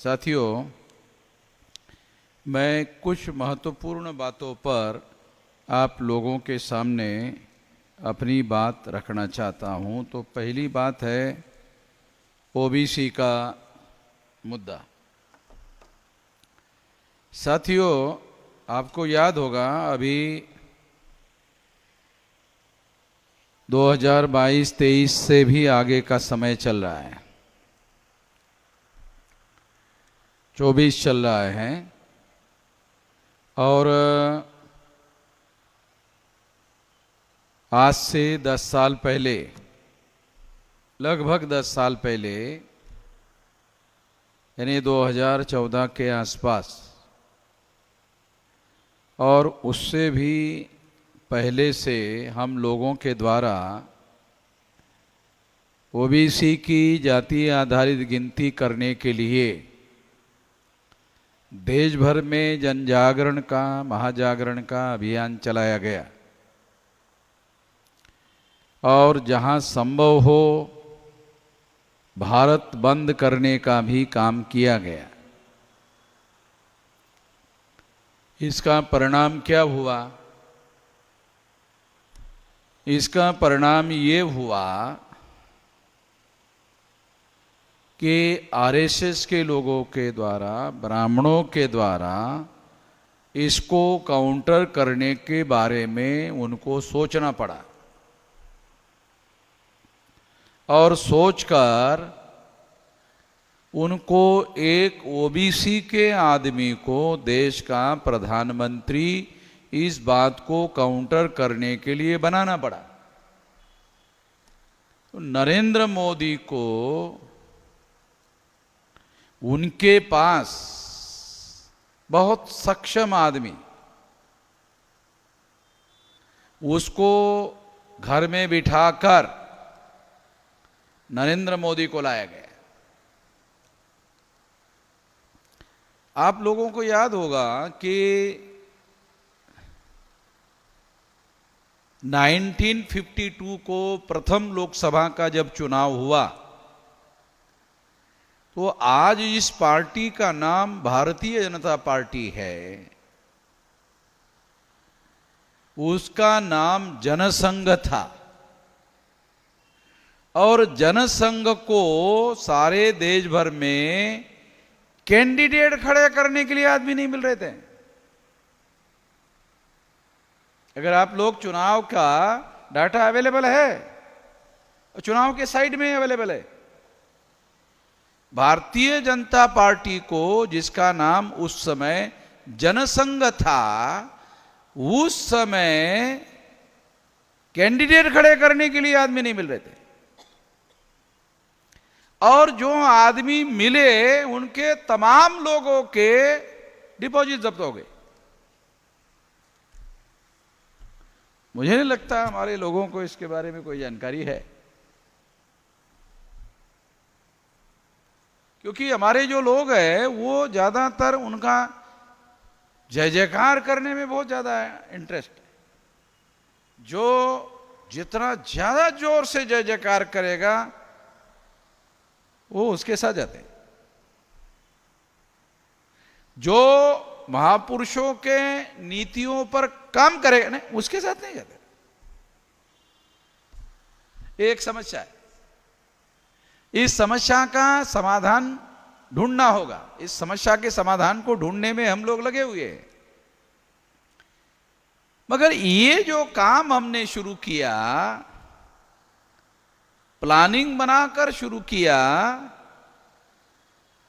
साथियों, मैं कुछ महत्वपूर्ण बातों पर आप लोगों के सामने अपनी बात रखना चाहता हूं। तो पहली बात है ओबीसी का मुद्दा। साथियों, आपको याद होगा अभी 2022-23 से भी आगे का समय चल रहा है, 24 चल रहा है और आज से 10 साल पहले, लगभग 10 साल पहले, यानी 2014 के आसपास और उससे भी पहले से हम लोगों के द्वारा ओबीसी की जाति आधारित गिनती करने के लिए देश भर में जनजागरण का, महाजागरण का अभियान चलाया गया और जहां संभव हो भारत बंद करने का भी काम किया गया। इसका परिणाम क्या हुआ? इसका परिणाम ये हुआ कि आरएसएस के लोगों के द्वारा, ब्राह्मणों के द्वारा इसको काउंटर करने के बारे में उनको सोचना पड़ा और सोचकर उनको एक ओबीसी के आदमी को देश का प्रधानमंत्री इस बात को काउंटर करने के लिए बनाना पड़ा। तो नरेंद्र मोदी को उनके पास बहुत सक्षम आदमी, उसको घर में बिठाकर नरेंद्र मोदी को लाया गया। आप लोगों को याद होगा कि 1952 को प्रथम लोकसभा का जब चुनाव हुआ तो आज इस पार्टी का नाम भारतीय जनता पार्टी है, उसका नाम जनसंघ था और जनसंघ को सारे देश भर में कैंडिडेट खड़े करने के लिए आदमी नहीं मिल रहे थे। अगर आप लोग चुनाव का डाटा अवेलेबल है, चुनाव के साइड में अवेलेबल है, भारतीय जनता पार्टी को, जिसका नाम उस समय जनसंघ था, उस समय कैंडिडेट खड़े करने के लिए आदमी नहीं मिल रहे थे और जो आदमी मिले उनके तमाम लोगों के डिपॉजिट जब्त हो गए। मुझे नहीं लगता हमारे लोगों को इसके बारे में कोई जानकारी है, क्योंकि हमारे जो लोग हैं वो ज्यादातर उनका जय जयकार करने में बहुत ज्यादा इंटरेस्ट है। जो जितना ज्यादा जोर से जय जयकार करेगा वो उसके साथ जाते हैं। जो महापुरुषों के नीतियों पर काम करेगा नहीं, उसके साथ नहीं जाते। एक समस्या है, इस समस्या का समाधान ढूंढना होगा। इस समस्या के समाधान को ढूंढने में हम लोग लगे हुए हैं, मगर ये जो काम हमने शुरू किया, प्लानिंग बनाकर शुरू किया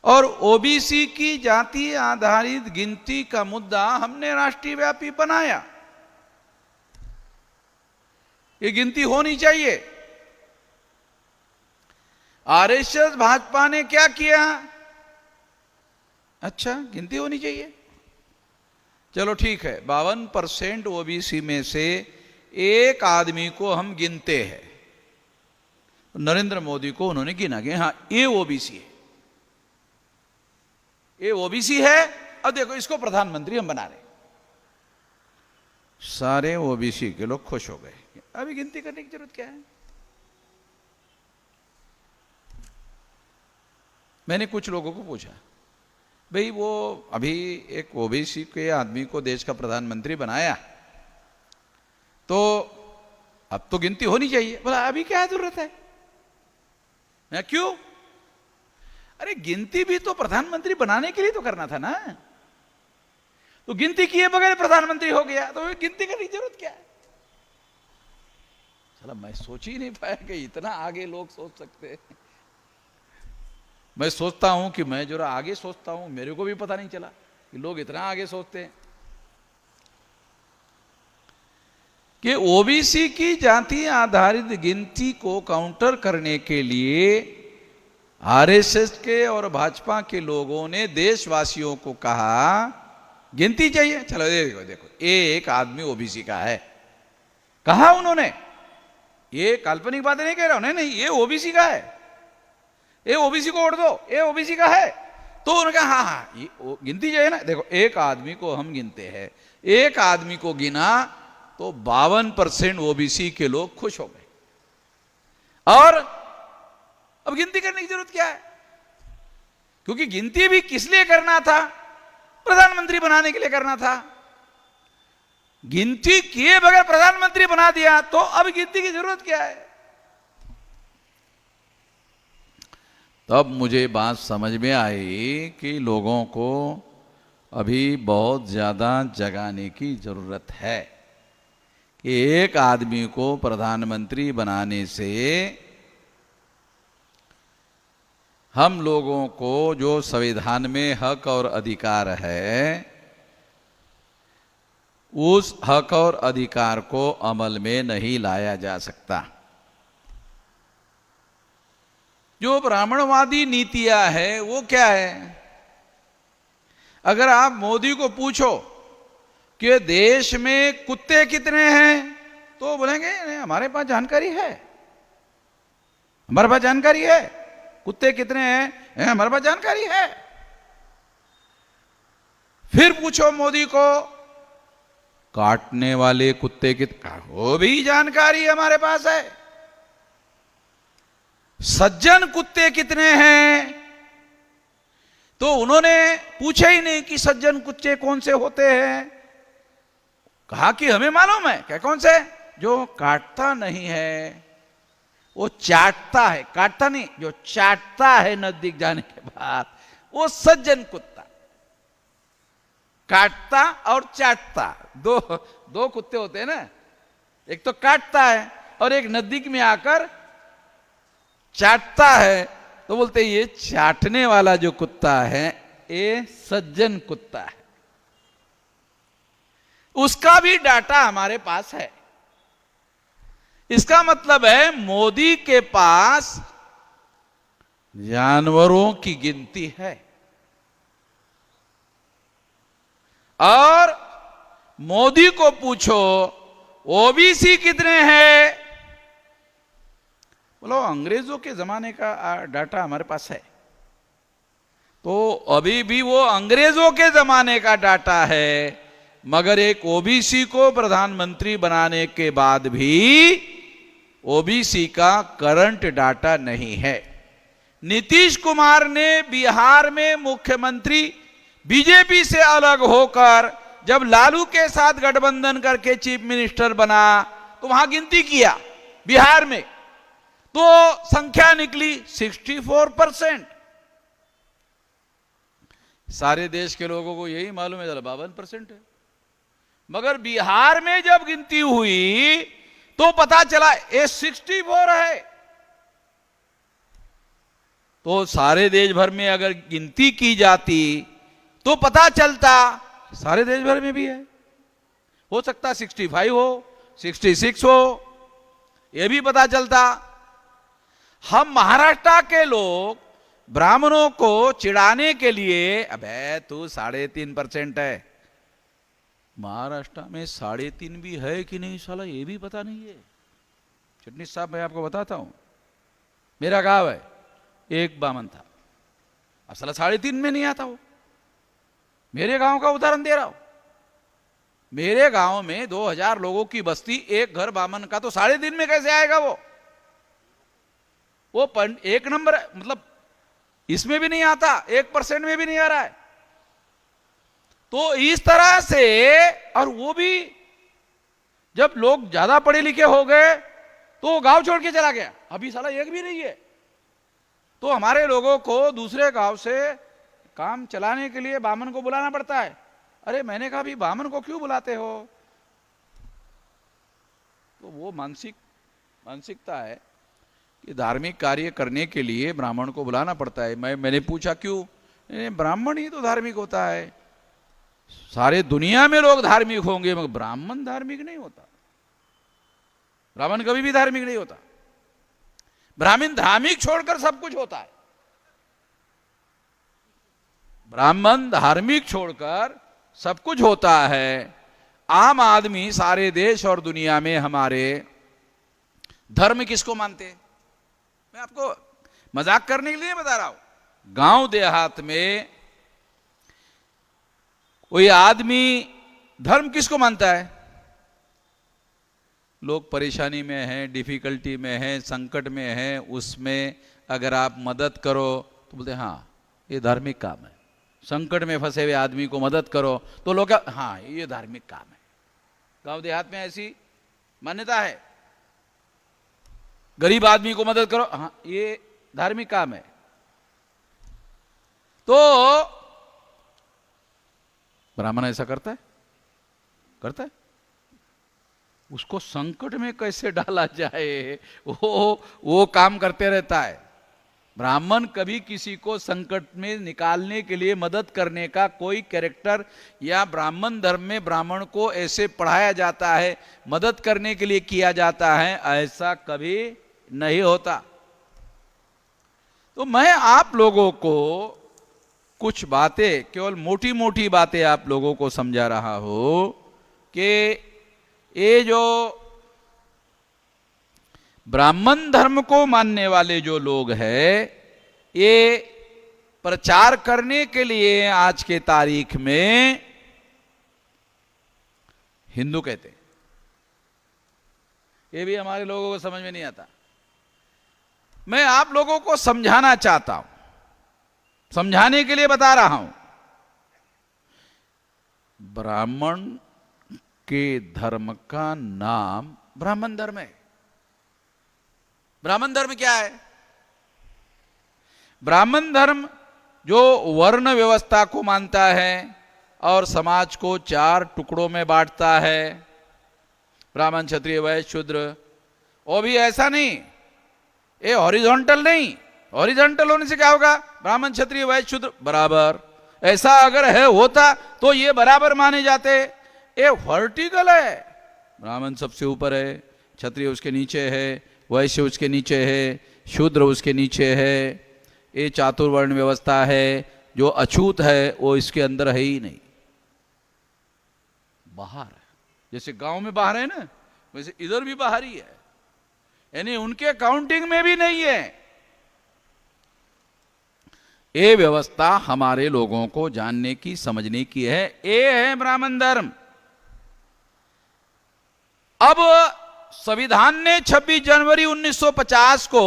और ओबीसी की जाति आधारित गिनती का मुद्दा हमने राष्ट्रीय व्यापी बनाया। ये गिनती होनी चाहिए। आरएसएस भाजपा ने क्या किया? अच्छा, गिनती होनी चाहिए, चलो ठीक है, 52% ओबीसी में से एक आदमी को हम गिनते हैं। नरेंद्र मोदी को उन्होंने गिना कि हाँ ये ओबीसी है, ये ओबीसी है, अब देखो इसको प्रधानमंत्री हम बना रहे। सारे ओबीसी के लोग खुश हो गए, अभी गिनती करने की जरूरत क्या है? मैंने कुछ लोगों को पूछा भाई वो अभी एक ओबीसी के आदमी को देश का प्रधानमंत्री बनाया, तो अब तो गिनती होनी चाहिए। बोला अभी क्या जरूरत है? मैं क्यों? अरे गिनती भी तो प्रधानमंत्री बनाने के लिए तो करना था ना। तो गिनती किए बगैर प्रधानमंत्री हो गया, तो गिनती करने की जरूरत क्या है? चला, मैं सोच ही नहीं पाया कि इतना आगे लोग सोच सकते हैं। मैं सोचता हूं कि मैं जरा आगे सोचता हूं, मेरे को भी पता नहीं चला कि लोग इतना आगे सोचते हैं कि ओबीसी की जाति आधारित गिनती को काउंटर करने के लिए आरएसएस के और भाजपा के लोगों ने देशवासियों को कहा गिनती चाहिए। चलो देखो देखो, एक आदमी ओबीसी का है, कहा उन्होंने, ये काल्पनिक बातें नहीं कह रहा हूं, नहीं, ये ओबीसी का है, ये ओबीसी को वोट दो, ये ओबीसी का है। तो उन्होंने कहा हाँ हाँ ये गिनती चाहिए ना। देखो, एक आदमी को हम गिनते हैं, एक आदमी को गिना तो 52% ओबीसी के लोग खुश हो गए। और अब गिनती करने की जरूरत क्या है? क्योंकि गिनती भी किस लिए करना था? प्रधानमंत्री बनाने के लिए करना था। गिनती किए बगैर प्रधानमंत्री बना दिया, तो अब गिनती की जरूरत क्या है? तब मुझे बात समझ में आई कि लोगों को अभी बहुत ज्यादा जगाने की जरूरत है कि एक आदमी को प्रधानमंत्री बनाने से हम लोगों को जो संविधान में हक और अधिकार है, उस हक और अधिकार को अमल में नहीं लाया जा सकता। जो ब्राह्मणवादी नीतियां है वो क्या है? अगर आप मोदी को पूछो कि देश में कुत्ते कितने हैं, तो बोलेंगे हमारे पास जानकारी है, हमारे पास जानकारी है, कुत्ते कितने हैं हमारे पास जानकारी है। फिर पूछो मोदी को काटने वाले कुत्ते कितने, वो भी जानकारी हमारे पास है। सज्जन कुत्ते कितने हैं, तो उन्होंने पूछा ही नहीं कि सज्जन कुत्ते कौन से होते हैं। कहा कि हमें मालूम है। क्या कौन से? जो काटता नहीं है, वो चाटता है, काटता नहीं, जो चाटता है नजदीक जाने के बाद, वो सज्जन कुत्ता। काटता और चाटता दो कुत्ते होते हैं ना, एक तो काटता है और एक नजदीक में आकर चाटता है, तो बोलते ये चाटने वाला जो कुत्ता है ये सज्जन कुत्ता है। उसका भी डाटा हमारे पास है। इसका मतलब है मोदी के पास जानवरों की गिनती है और मोदी को पूछो ओबीसी कितने हैं, बोलो अंग्रेजों के जमाने का डाटा हमारे पास है। तो अभी भी वो अंग्रेजों के जमाने का डाटा है, मगर एक ओबीसी को प्रधानमंत्री बनाने के बाद भी ओबीसी का करंट डाटा नहीं है। नीतीश कुमार ने बिहार में मुख्यमंत्री बीजेपी से अलग होकर जब लालू के साथ गठबंधन करके चीफ मिनिस्टर बना, तो वहां गिनती किया बिहार में, तो संख्या निकली 64%। सारे देश के लोगों को यही मालूम है 52% है, मगर बिहार में जब गिनती हुई तो पता चला ये 64 है। तो सारे देश भर में अगर गिनती की जाती तो पता चलता सारे देश भर में भी है। हो सकता 65 हो, 66 हो, यह भी पता चलता। हम महाराष्ट्र के लोग ब्राह्मणों को चिढ़ाने के लिए, अबे तू 3.5% है, महाराष्ट्र में 3.5 भी है कि नहीं साला ये भी पता नहीं है। चिटनीस साहब मैं आपको बताता हूं, मेरा गांव है, एक बामन था, अब साला 3.5 में नहीं आता। वो मेरे गांव का उदाहरण दे रहा हूं। मेरे गांव में 2000 लोगों की बस्ती, एक घर बामन का, तो 3.5 में कैसे आएगा? वो एक नंबर, मतलब इसमें भी नहीं आता, 1% में भी नहीं आ रहा है। तो इस तरह से, और वो भी जब लोग ज्यादा पढ़े लिखे हो गए तो गांव छोड़ के चला गया, अभी साला एक भी नहीं है। तो हमारे लोगों को दूसरे गांव से काम चलाने के लिए बामन को बुलाना पड़ता है। अरे मैंने कहा भी बामन को क्यों बुलाते हो? तो वो मानसिकता है कि धार्मिक कार्य करने के लिए ब्राह्मण को बुलाना पड़ता है। मैंने पूछा क्यों? ब्राह्मण ही तो धार्मिक होता है, सारे दुनिया में लोग धार्मिक होंगे मगर ब्राह्मण धार्मिक नहीं होता। ब्राह्मण कभी भी धार्मिक नहीं होता। ब्राह्मण धार्मिक छोड़कर सब कुछ होता है। ब्राह्मण धार्मिक छोड़कर सब कुछ होता है। आम आदमी सारे देश और दुनिया में हमारे धर्म किसको मानते हैं? मैं आपको मजाक करने के लिए बता रहा हूं। गांव देहात में कोई आदमी धर्म किसको मानता है? लोग परेशानी में हैं, डिफिकल्टी में हैं, संकट में हैं, उसमें अगर आप मदद करो तो बोलते हाँ ये धार्मिक काम है। संकट में फंसे हुए आदमी को मदद करो तो लोग हाँ ये धार्मिक काम है। गांव देहात में ऐसी मान्यता है। गरीब आदमी को मदद करो, हाँ ये धार्मिक काम है। तो ब्राह्मण ऐसा करता है? करता है? उसको संकट में कैसे डाला जाए वो काम करते रहता है। ब्राह्मण कभी किसी को संकट में निकालने के लिए मदद करने का कोई कैरेक्टर, या ब्राह्मण धर्म में ब्राह्मण को ऐसे पढ़ाया जाता है, मदद करने के लिए किया जाता है, ऐसा कभी नहीं होता। तो मैं आप लोगों को कुछ बातें, केवल मोटी मोटी बातें आप लोगों को समझा रहा हूं कि ये जो ब्राह्मण धर्म को मानने वाले जो लोग हैं, ये प्रचार करने के लिए आज के तारीख में हिंदू कहते हैं। ये भी हमारे लोगों को समझ में नहीं आता। मैं आप लोगों को समझाना चाहता हूं, समझाने के लिए बता रहा हूं। ब्राह्मण के धर्म का नाम ब्राह्मण धर्म है। ब्राह्मण धर्म क्या है? ब्राह्मण धर्म जो वर्ण व्यवस्था को मानता है और समाज को 4 टुकड़ों में बांटता है, ब्राह्मण, क्षत्रिय, वैश्य, शूद्र। वो भी ऐसा नहीं, ये हॉरिजॉन्टल नहीं। हॉरिजॉन्टल होने से क्या होगा? ब्राह्मण, क्षत्रिय, वैश्य, शूद्र बराबर। ऐसा अगर है होता तो ये बराबर माने जाते। ये वर्टिकल है। ब्राह्मण सबसे ऊपर है, क्षत्रिय उसके नीचे है, वैश्य उसके नीचे है, शूद्र उसके नीचे है। ये चातुर्वर्ण व्यवस्था है। जो अछूत है वो इसके अंदर है ही नहीं, बाहर है। जैसे गांव में बाहर है ना, वैसे इधर भी बाहर ही है, यानी उनके काउंटिंग में भी नहीं है। ये व्यवस्था हमारे लोगों को जानने की, समझने की है। ये है ब्राह्मण धर्म। अब संविधान ने 26 जनवरी 1950 को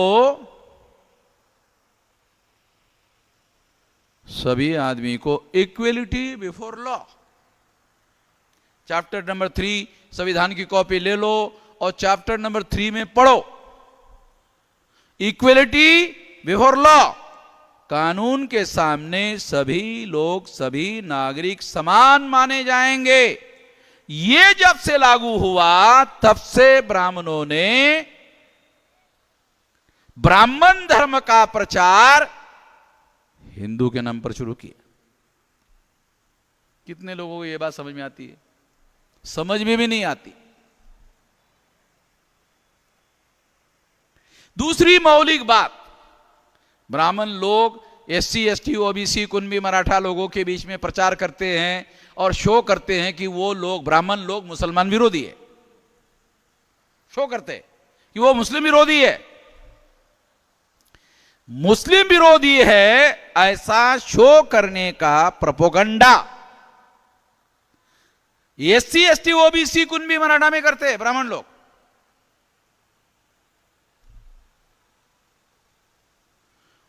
सभी आदमी को equality before law, chapter number 3 संविधान की कॉपी ले लो और चैप्टर नंबर 3 में पढ़ो। इक्वलिटी बिफोर लॉ, कानून के सामने सभी लोग, सभी नागरिक समान माने जाएंगे। ये जब से लागू हुआ तब से ब्राह्मणों ने ब्राह्मण धर्म का प्रचार हिंदू के नाम पर शुरू किया। कितने लोगों को यह बात समझ में आती है? समझ में भी नहीं आती। दूसरी मौलिक बात, ब्राह्मण लोग SC ST OBC Kunbi Maratha लोगों के बीच में प्रचार करते हैं और शो करते हैं कि वो लोग, ब्राह्मण लोग मुसलमान विरोधी है। शो करते हैं कि वो मुस्लिम विरोधी है। मुस्लिम विरोधी है ऐसा शो करने का propaganda SC ST OBC Kunbi Maratha में करते हैं ब्राह्मण लोग।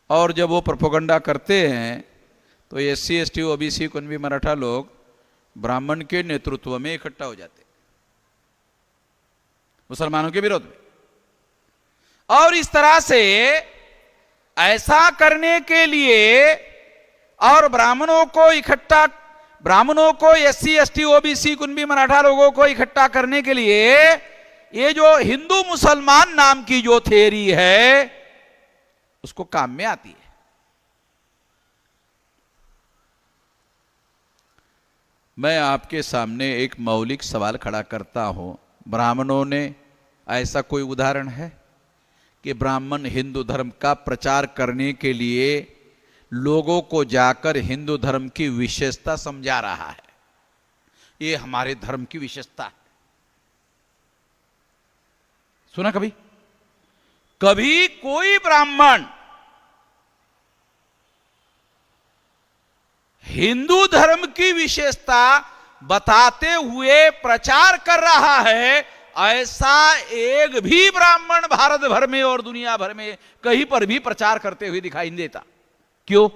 और जब वो प्रोपोगंडा करते हैं तो SC ST OBC Kunbi Maratha लोग ब्राह्मण के नेतृत्व में इकट्ठा हो जाते मुसलमानों के विरोध में। और इस तरह से ऐसा करने के लिए और ब्राह्मणों को SC ST OBC Kunbi Maratha लोगों को इकट्ठा करने के लिए ये जो हिंदू मुसलमान नाम की जो थ्योरी है उसको काम में आती है। मैं आपके सामने एक मौलिक सवाल खड़ा करता हूं, ब्राह्मणों ने ऐसा कोई उदाहरण है कि ब्राह्मण हिंदू धर्म का प्रचार करने के लिए लोगों को जाकर हिंदू धर्म की विशेषता समझा रहा है, ये हमारे धर्म की विशेषता है? सुना कभी? कभी कोई ब्राह्मण हिंदू धर्म की विशेषता बताते हुए प्रचार कर रहा है? ऐसा एक भी ब्राह्मण भारत भर में और दुनिया भर में कहीं पर भी प्रचार करते हुए दिखाई नहीं देता। क्यों?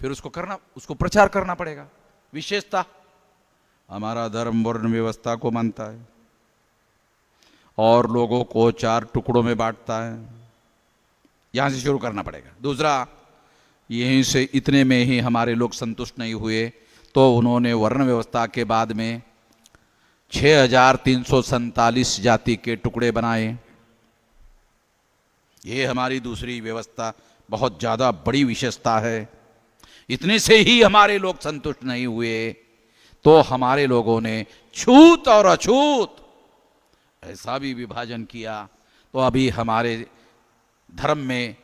फिर उसको प्रचार करना पड़ेगा। विशेषता, हमारा धर्म वर्ण व्यवस्था को मानता है और लोगों को 4 टुकड़ों में बांटता है, यहां से शुरू करना पड़ेगा। दूसरा, यहीं से इतने में ही हमारे लोग संतुष्ट नहीं हुए तो उन्होंने वर्ण व्यवस्था के बाद में 6347 जाति के टुकड़े बनाए। ये हमारी दूसरी व्यवस्था बहुत ज्यादा बड़ी विशेषता है। इतने से ही हमारे लोग संतुष्ट नहीं हुए तो हमारे लोगों ने छूत और अछूत ऐसा भी विभाजन किया। तो अभी हमारे धर्म में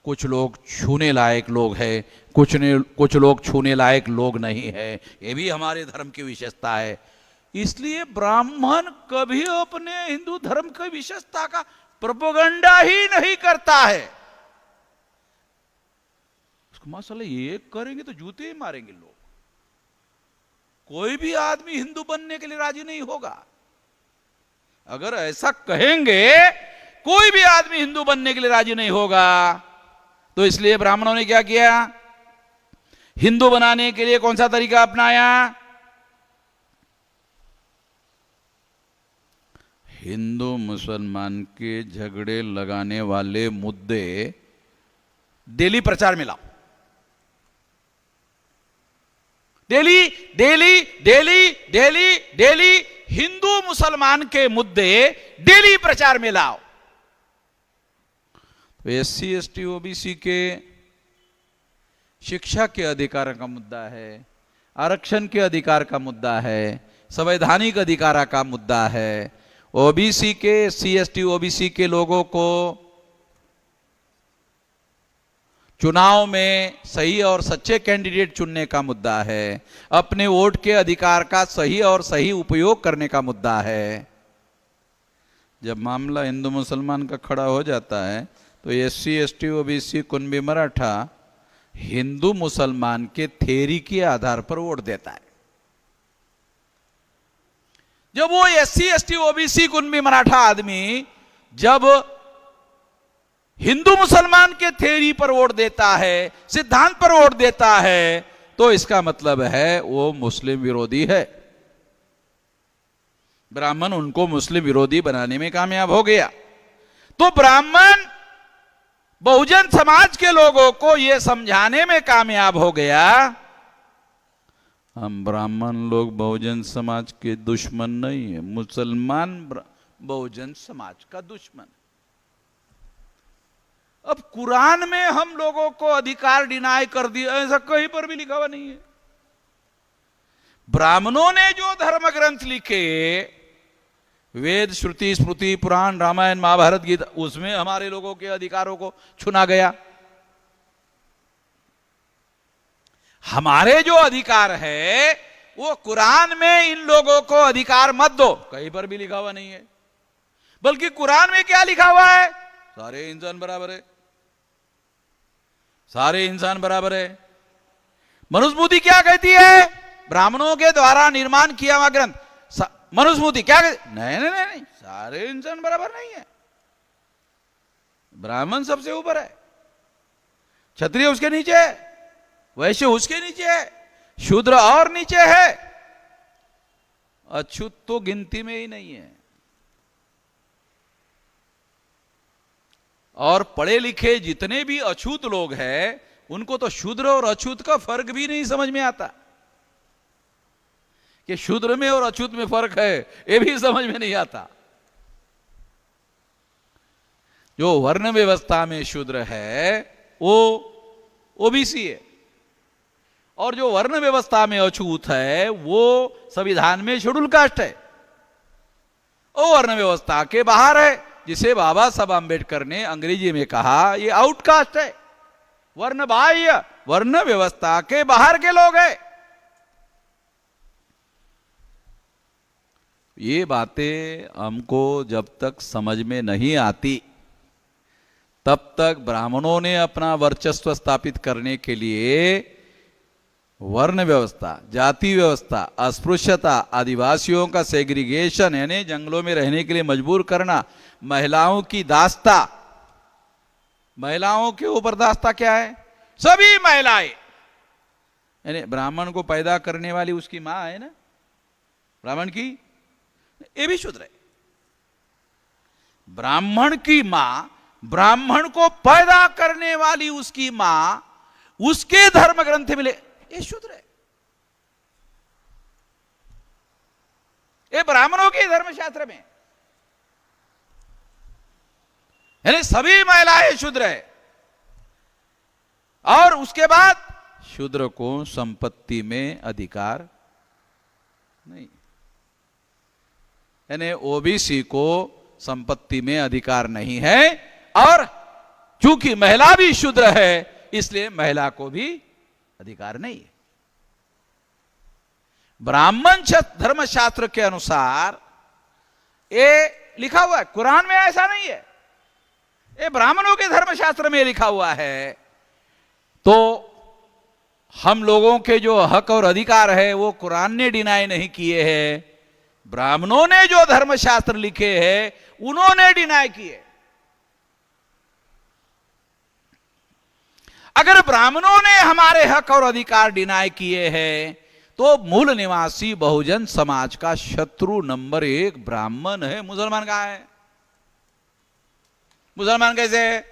कुछ लोग छूने लायक लोग हैं, कुछ लोग छूने लायक लोग नहीं है। ये भी हमारे धर्म की विशेषता है। इसलिए ब्राह्मण कभी अपने हिंदू धर्म की विशेषता का प्रोपेगेंडा ही नहीं करता है। उसको माशाल्लाह ये करेंगे तो जूते ही मारेंगे लोग। कोई भी आदमी हिंदू बनने के लिए राजी नहीं होगा। अगर ऐसा कहेंगे कोई भी आदमी हिंदू बनने के लिए राजी नहीं होगा, तो इसलिए ब्राह्मणों ने क्या किया? हिंदू बनाने के लिए कौन सा तरीका अपनाया? हिंदू मुसलमान के झगड़े लगाने वाले मुद्दे डेली प्रचार में लाओ। Daily daily daily daily daily Hindu मुसलमान के मुद्दे डेली प्रचार में लाओ। तो एससी एसटी ओबीसी के शिक्षा के अधिकार का मुद्दा है, आरक्षण के अधिकार का मुद्दा है, संवैधानिक अधिकार का मुद्दा है। ओबीसी के एससी एसटी ओबीसी के लोगों को चुनाव में सही और सच्चे कैंडिडेट चुनने का मुद्दा है, अपने वोट के अधिकार का सही और सही उपयोग करने का मुद्दा है। जब मामला हिंदू मुसलमान का खड़ा हो जाता है तो SC ST OBC Kunbi Maratha Hindu मुसलमान के थ्योरी के आधार पर वोट देता है। जब वो SC ST OBC Kunbi Maratha आदमी जब हिंदू मुसलमान के थ्योरी पर वोट देता है, सिद्धांत पर वोट देता है, तो इसका मतलब है वो मुस्लिम विरोधी है। ब्राह्मण उनको मुस्लिम विरोधी बनाने में कामयाब हो गया। तो ब्राह्मण बहुजन समाज के लोगों को यह समझाने में कामयाब हो गया, हम ब्राह्मण लोग बहुजन समाज के दुश्मन नहीं है, मुसलमान बहुजन समाज का दुश्मन। अब कुरान में हम लोगों को अधिकार डिनाई कर दिया, ऐसा कहीं पर भी लिखा हुआ नहीं है। ब्राह्मणों ने जो धर्म ग्रंथ लिखे, वेद श्रुति स्मृति पुराण रामायण महाभारत गीता, उसमें हमारे लोगों के अधिकारों को छुना गया। हमारे जो अधिकार है वो कुरान में इन लोगों को अधिकार मत दो, कहीं पर भी लिखा हुआ नहीं है। बल्कि कुरान में क्या लिखा हुआ है? सारे इंसान बराबर है, सारे इंसान बराबर है। मनुस्मृति क्या कहती है? ब्राह्मणों के द्वारा निर्माण किया हुआ ग्रंथ मनुस्मृति क्या कहती? नहीं नहीं नहीं, सारे इंसान बराबर नहीं है। ब्राह्मण सबसे ऊपर है, क्षत्रिय उसके नीचे है, वैश्य उसके नीचे है, शूद्र और नीचे है। अछूत तो गिनती में ही नहीं है। और पढ़े लिखे जितने भी अछूत लोग हैं उनको तो शूद्र और अछूत का फर्क भी नहीं समझ में आता कि शूद्र में और अछूत में फर्क है, ये भी समझ में नहीं आता। जो वर्ण व्यवस्था में शूद्र है वो ओबीसी है, और जो वर्ण व्यवस्था में अछूत है वो संविधान में शेड्यूल कास्ट है, वो वर्ण व्यवस्था के बाहर है, जिसे बाबा साहब आंबेडकर ने अंग्रेजी में कहा ये आउटकास्ट है, वर्ण बाह्य, वर्ण व्यवस्था के बाहर के लोग हैं। ये बातें हमको जब तक समझ में नहीं आती तब तक ब्राह्मणों ने अपना वर्चस्व स्थापित करने के लिए वर्ण व्यवस्था, जाति व्यवस्था, अस्पृश्यता, आदिवासियों का सेग्रीगेशन यानी जंगलों में रहने के लिए मजबूर करना, महिलाओं की दास्ता, महिलाओं के ऊपर दास्ता क्या है? सभी महिलाएं, यानी ब्राह्मण को पैदा करने वाली उसकी मां है ना, ब्राह्मण की, ये भी शूद्र है। ब्राह्मण की मां, ब्राह्मण को पैदा करने वाली उसकी मां, उसके धर्म ग्रंथ मिले, ये शूद्र है। ये ब्राह्मणों के धर्मशास्त्र में, यानी सभी महिलाएं शूद्र है। और उसके बाद शूद्र को संपत्ति में अधिकार नहीं, यानी ओबीसी को संपत्ति में अधिकार नहीं है। और चूंकि महिला भी शूद्र है इसलिए महिला को भी अधिकार नहीं है। ब्राह्मण धर्मशास्त्र के अनुसार ये लिखा हुआ है, कुरान में ऐसा नहीं है, ये ब्राह्मणों के धर्मशास्त्र में लिखा हुआ है। तो हम लोगों के जो हक और अधिकार है वो कुरान ने डिनाई नहीं किए हैं, ब्राह्मणों ने जो धर्मशास्त्र लिखे हैं उन्होंने डिनाई किए। अगर ब्राह्मणों ने हमारे हक और अधिकार डिनाई किए हैं तो मूल निवासी बहुजन समाज का शत्रु नंबर 1 ब्राह्मण है। मुसलमान कहां है? मुसलमान कैसे है?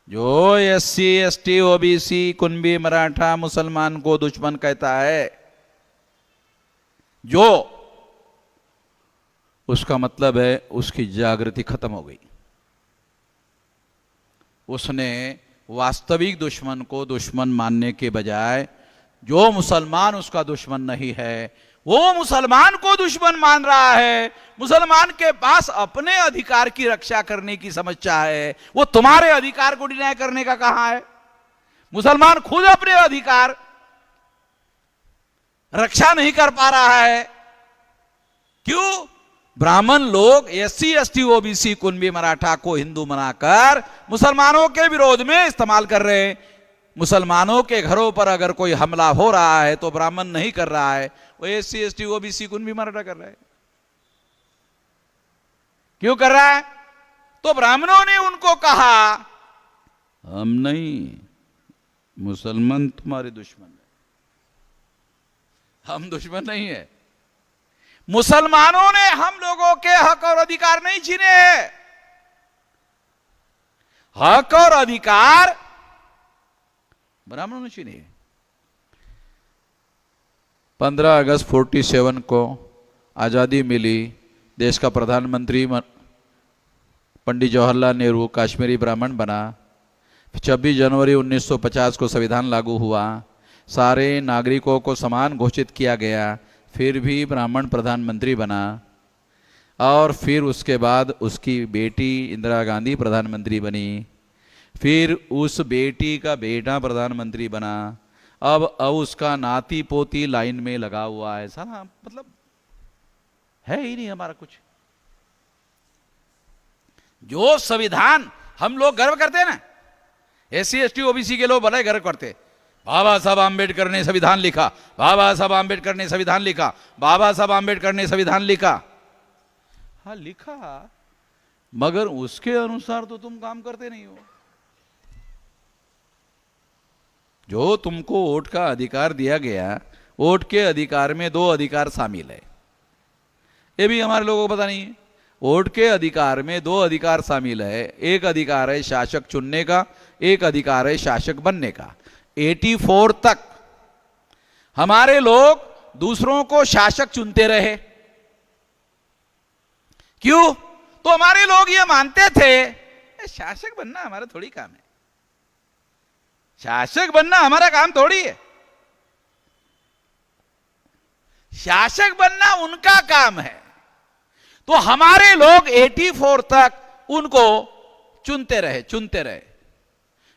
जो एससी, एसटी, ओबीसी, कुनबी, मराठा मुसलमान को दुश्मन कहता है, जो उसका मतलब है उसकी जागृति खत्म हो गई। उसने वास्तविक दुश्मन को दुश्मन मानने के बजाय जो मुसलमान उसका दुश्मन नहीं है वो मुसलमान को दुश्मन मान रहा है। मुसलमान के पास अपने अधिकार की रक्षा करने की समस्या है, वो तुम्हारे अधिकार को डिनाय करने का कहां है? मुसलमान खुद अपने अधिकार रक्षा नहीं कर पा रहा है। क्यों? ब्राह्मण लोग एससी, एसटी, ओबीसी, कुनबी, मराठा को हिंदू बनाकर मुसलमानों के विरोध में इस्तेमाल कर रहे हैं। मुसलमानों के घरों पर अगर कोई हमला हो रहा है तो ब्राह्मण नहीं कर रहा है, वो एससी, एसटी, ओबीसी, कुनबी, मराठा कर रहा है। क्यों कर रहा है? तो ब्राह्मणों ने उनको कहा हम नहीं, मुसलमान तुम्हारे दुश्मन है, हम दुश्मन नहीं है। मुसलमानों ने हम लोगों के हक और अधिकार नहीं छीने हैं। हक और अधिकार ब्राह्मणों ने छीने। 15 अगस्त 47 को आजादी मिली, देश का प्रधानमंत्री पंडित जवाहरलाल नेहरू कश्मीरी ब्राह्मण बना। 26 जनवरी 1950 को संविधान लागू हुआ, सारे नागरिकों को समान घोषित किया गया, फिर भी ब्राह्मण प्रधानमंत्री बना। और फिर उसके बाद उसकी बेटी इंदिरा गांधी प्रधानमंत्री बनी, फिर उस बेटी का बेटा प्रधानमंत्री बना, अब उसका नाती पोती लाइन में लगा हुआ है। साला मतलब है ही नहीं हमारा कुछ। जो संविधान हम लोग गर्व करते हैं ना, एससी, एसटी, ओबीसी के लोग बड़े गर्व करते, बाबा साहब आंबेडकर ने संविधान लिखा, बाबा साहब आंबेडकर ने संविधान लिखा, बाबा साहब आंबेडकर ने संविधान लिखा। हाँ लिखा, मगर उसके अनुसार तो तुम काम करते नहीं हो। जो तुमको वोट का अधिकार दिया गया वोट के अधिकार में 2 अधिकार शामिल है। ये भी हमारे लोगों को पता नहीं है। वोट के अधिकार में 2 अधिकार शामिल है। एक अधिकार है शासक चुनने का, एक अधिकार है शासक बनने का। 84 तक हमारे लोग दूसरों को शासक चुनते रहे। क्यों? तो हमारे लोग ये मानते थे शासक बनना हमारा थोड़ी काम है, शासक बनना हमारा काम थोड़ी है, शासक बनना उनका काम है। तो हमारे लोग 84 तक उनको चुनते रहे।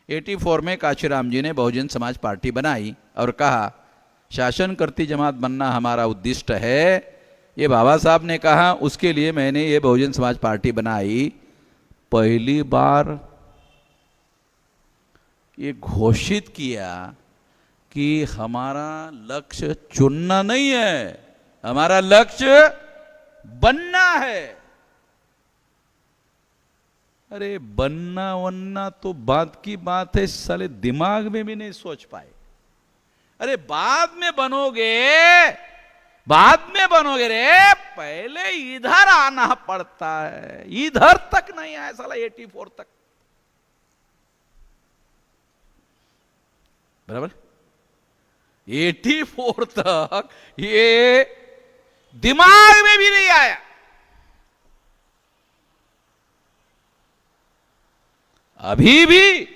84 में काशीराम जी ने बहुजन समाज पार्टी बनाई और कहा शासन करती जमात बनना हमारा उद्दिष्ट है। ये बाबा साहब ने कहा, उसके लिए मैंने ये बहुजन समाज पार्टी बनाई। पहली बार ये घोषित किया कि हमारा लक्ष्य चुनना नहीं है, हमारा लक्ष्य बनना है। अरे बनना वन्ना तो बात की बात है, साले दिमाग में भी नहीं सोच पाए। अरे बाद में बनोगे रे, पहले इधर आना पड़ता है। इधर तक नहीं आया साला 84 तक, बराबर 84 तक ये दिमाग में भी नहीं आया। अभी भी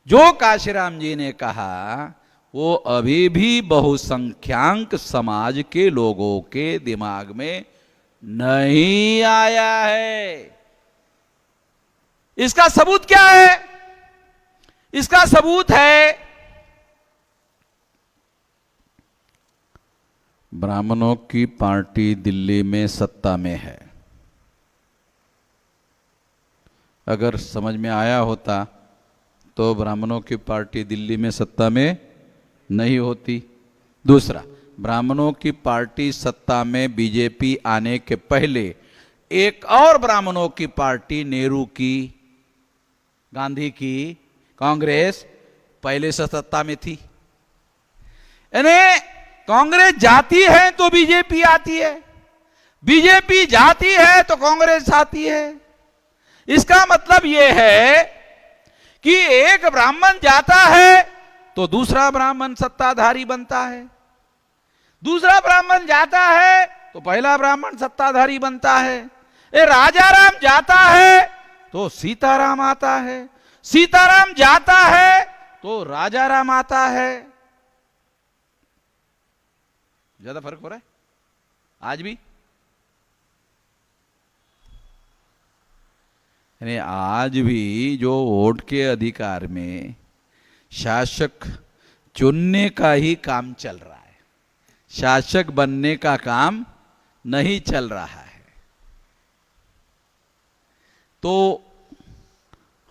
जो काशीराम जी ने कहा वो अभी भी बहुसंख्यांक समाज के लोगों के दिमाग में नहीं आया है। इसका सबूत क्या है? इसका सबूत है ब्राह्मणों की पार्टी दिल्ली में सत्ता में है। अगर समझ में आया होता तो ब्राह्मणों की पार्टी दिल्ली में सत्ता में नहीं होती। दूसरा, ब्राह्मणों की पार्टी सत्ता में बीजेपी आने के पहले एक और ब्राह्मणों की पार्टी नेहरू की, गांधी की, कांग्रेस पहले से सत्ता में थी। यानी कांग्रेस जाती है तो बीजेपी आती है, बीजेपी जाती है तो कांग्रेस आती है। इसका मतलब यह है कि एक ब्राह्मण जाता है तो दूसरा ब्राह्मण सत्ताधारी बनता है, दूसरा ब्राह्मण जाता है तो पहला ब्राह्मण सत्ताधारी बनता है। ये राजाराम जाता है तो सीताराम आता है, सीताराम जाता है तो राजाराम आता है। ज्यादा फर्क हो रहा है आज भी? यानी आज भी जो वोट के अधिकार में शासक चुनने का ही काम चल रहा है, शासक बनने का काम नहीं चल रहा है। तो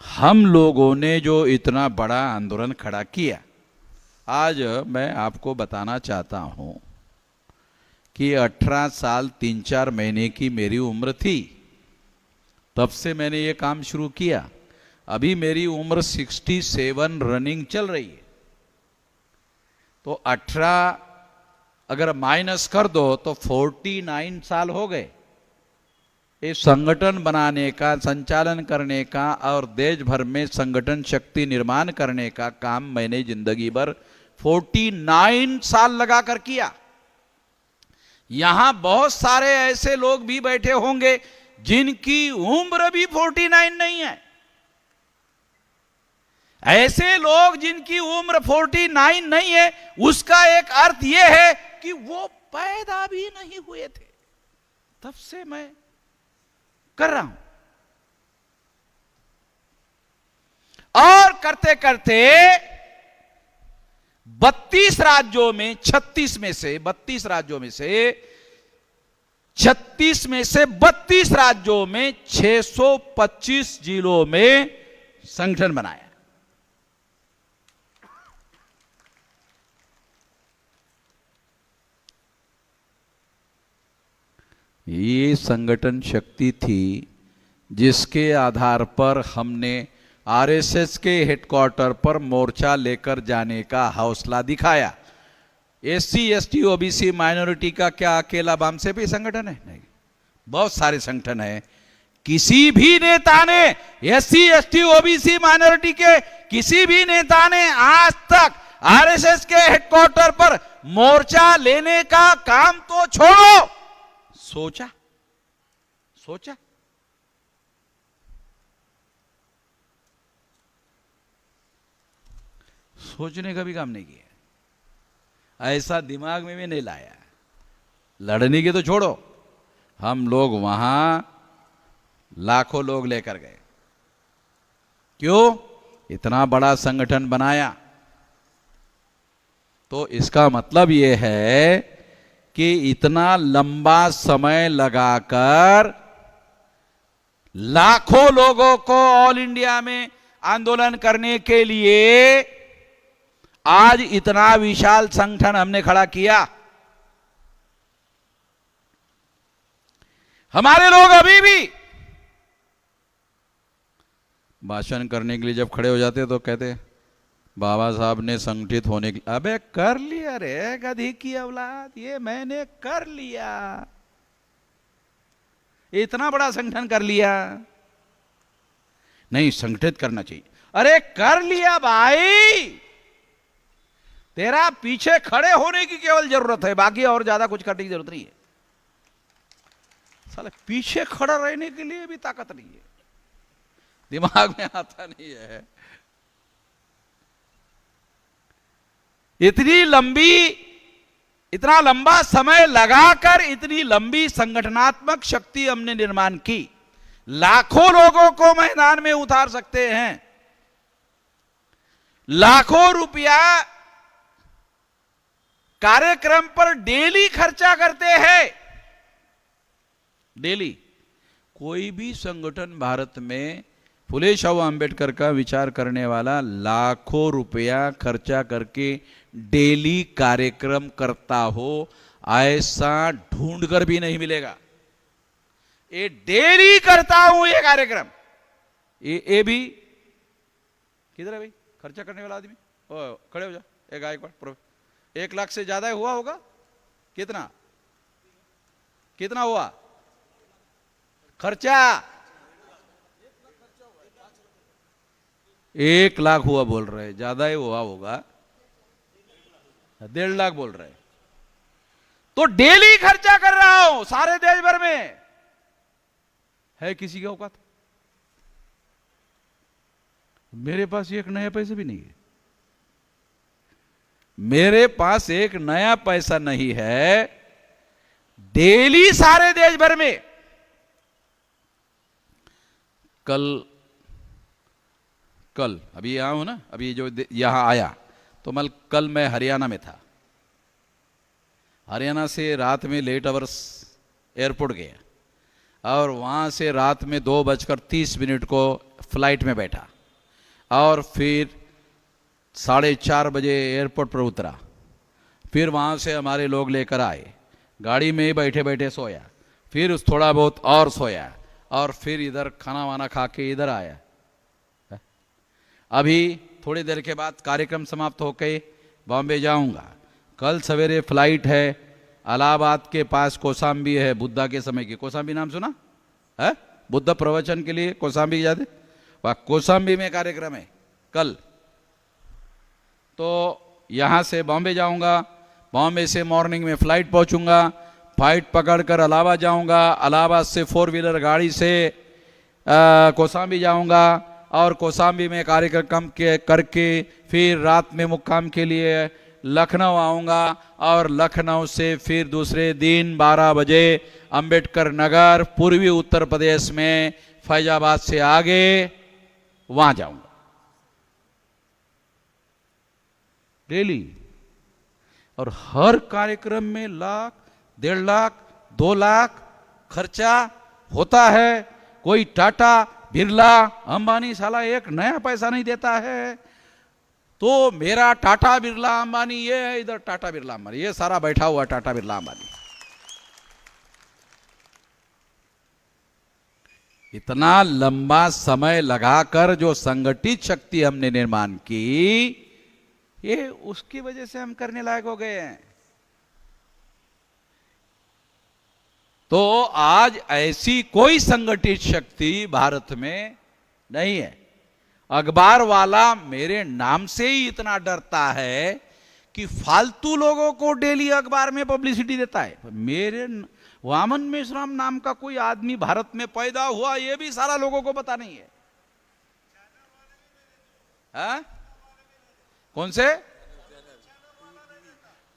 हम लोगों ने जो इतना बड़ा आंदोलन खड़ा किया, आज मैं आपको बताना चाहता हूं कि 18 साल 3-4 महीने की मेरी उम्र थी, तब से मैंने ये काम शुरू किया। अभी मेरी उम्र 67 रनिंग चल रही है। तो 18 अगर माइनस कर दो तो 49 साल हो गए। ये संगठन बनाने का, संचालन करने का और देश भर में संगठन शक्ति निर्माण करने का काम मैंने जिंदगी भर 49 साल लगाकर किया। यहां बहुत सारे ऐसे लोग भी बैठे होंगे जिनकी उम्र भी 49 नहीं है। ऐसे लोग जिनकी उम्र 49 नहीं है, उसका एक अर्थ यह है कि वो पैदा भी नहीं हुए थे तब से मैं कर रहा हूं। और करते करते 32 राज्यों में 36 में से 32 राज्यों में से 36 में से 32 राज्यों में 625 जिलों में संगठन बनाया। ये संगठन शक्ति थी जिसके आधार पर हमने आरएसएस के हेडक्वार्टर पर मोर्चा लेकर जाने का हौसला दिखाया। एससी एसटी ओबीसी माइनॉरिटी का क्या अकेला वामसेपी संगठन है? नहीं, बहुत सारे संगठन है। किसी भी नेता ने, एससी एसटी ओबीसी माइनॉरिटी के किसी भी नेता ने आज तक आरएसएस के हेडक्वार्टर पर मोर्चा लेने का काम तो छोड़ो, सोचा सोचने का भी काम नहीं किया, ऐसा दिमाग में भी नहीं लाया। लड़ने के तो छोड़ो, हम लोग वहां लाखों लोग लेकर गए। क्यों? इतना बड़ा संगठन बनाया। तो इसका मतलब यह है कि इतना लंबा समय लगाकर लाखों लोगों को ऑल इंडिया में आंदोलन करने के लिए आज इतना विशाल संगठन हमने खड़ा किया। हमारे लोग अभी भी भाषण करने के लिए जब खड़े हो जाते तो कहते बाबा साहब ने संगठित होने के, अबे कर लिया रे गधी की औलाद, ये मैंने कर लिया, इतना बड़ा संगठन कर लिया। नहीं, संगठित करना चाहिए। अरे कर लिया भाई, तेरा पीछे खड़े होने की केवल जरूरत है, बाकी और ज्यादा कुछ करने की जरूरत नहीं है। साले पीछे खड़ा रहने के लिए भी ताकत नहीं है, दिमाग में आता नहीं है। इतना लंबा समय लगाकर इतनी लंबी संगठनात्मक शक्ति हमने निर्माण की, लाखों लोगों को मैदान में उतार सकते हैं, लाखों रुपया कार्यक्रम पर डेली खर्चा करते हैं। डेली कोई भी संगठन भारत में फुले शाहू अंबेडकर का विचार करने वाला लाखों रुपया खर्चा करके डेली कार्यक्रम करता हो, ऐसा ढूंढकर भी नहीं मिलेगा। ये डेली करता हूं ये कार्यक्रम, ये भी किधर है भाई खर्चा करने वाला आदमी? खड़े हो जा, एक गायकवाड़ 1 लाख से ज्यादा हुआ होगा? कितना हुआ खर्चा? 1 लाख हुआ बोल रहे, ज्यादा ही हुआ होगा, 1.5 लाख बोल रहे। तो डेली खर्चा कर रहा हूं सारे देश भर में, है किसी की औकात? मेरे पास एक नया पैसा भी नहीं है, मेरे पास एक नया पैसा नहीं है। डेली सारे देश भर में। कल अभी यहां हूं ना, अभी जो यहां आया तो कल मैं हरियाणा में था। हरियाणा से रात में लेट आवर्स एयरपोर्ट गया और वहां से रात में 2:30 को फ्लाइट में बैठा और फिर 4:30 बजे एयरपोर्ट पर उतरा। फिर वहाँ से हमारे लोग लेकर आए, गाड़ी में ही बैठे बैठे सोया, फिर थोड़ा बहुत और सोया और फिर इधर खाना वाना खा के इधर आया। अभी थोड़ी देर के बाद कार्यक्रम समाप्त होकर बॉम्बे जाऊंगा। कल सवेरे फ्लाइट है, इलाहाबाद के पास कौसाम्बी है, बुद्धा के समय की। कौसाम्बी नाम सुना है? बुद्ध प्रवचन के लिए कौसाम्बी जाते, वह कौसाम्बी में कार्यक्रम है कल। तो यहाँ से बॉम्बे जाऊंगा, बॉम्बे से मॉर्निंग में फ्लाइट पहुंचूंगा, फ्लाइट पकड़कर इलाहाबाद जाऊंगा, इलाहाबाद से 4 व्हीलर गाड़ी से कौसाम्बी जाऊंगा और कौसाम्बी में कार्यक्रम करके फिर रात में मुक्काम के लिए लखनऊ आऊंगा और लखनऊ से फिर दूसरे दिन 12 बजे अंबेडकर नगर पूर्वी उत्तर प्रदेश में फैजाबाद से आगे वहां जाऊंगा डेली। और हर कार्यक्रम में 1 लाख, 1.5 लाख, 2 लाख खर्चा होता है। कोई टाटा बिरला अंबानी साला एक नया पैसा नहीं देता है। तो मेरा टाटा बिरला अंबानी ये है, इधर टाटा बिरला अंबानी, ये सारा बैठा हुआ टाटा बिरला अंबानी। इतना लंबा समय लगाकर जो संगठित शक्ति हमने निर्माण की, ये उसकी वजह से हम करने लायक हो गए हैं। तो आज ऐसी कोई संगठित शक्ति भारत में नहीं है। अखबार वाला मेरे नाम से ही इतना डरता है कि फालतू लोगों को डेली अखबार में पब्लिसिटी देता है। मेरे वामन मेश्राम नाम का कोई आदमी भारत में पैदा हुआ, यह भी सारा लोगों को पता नहीं है। हा? कौन से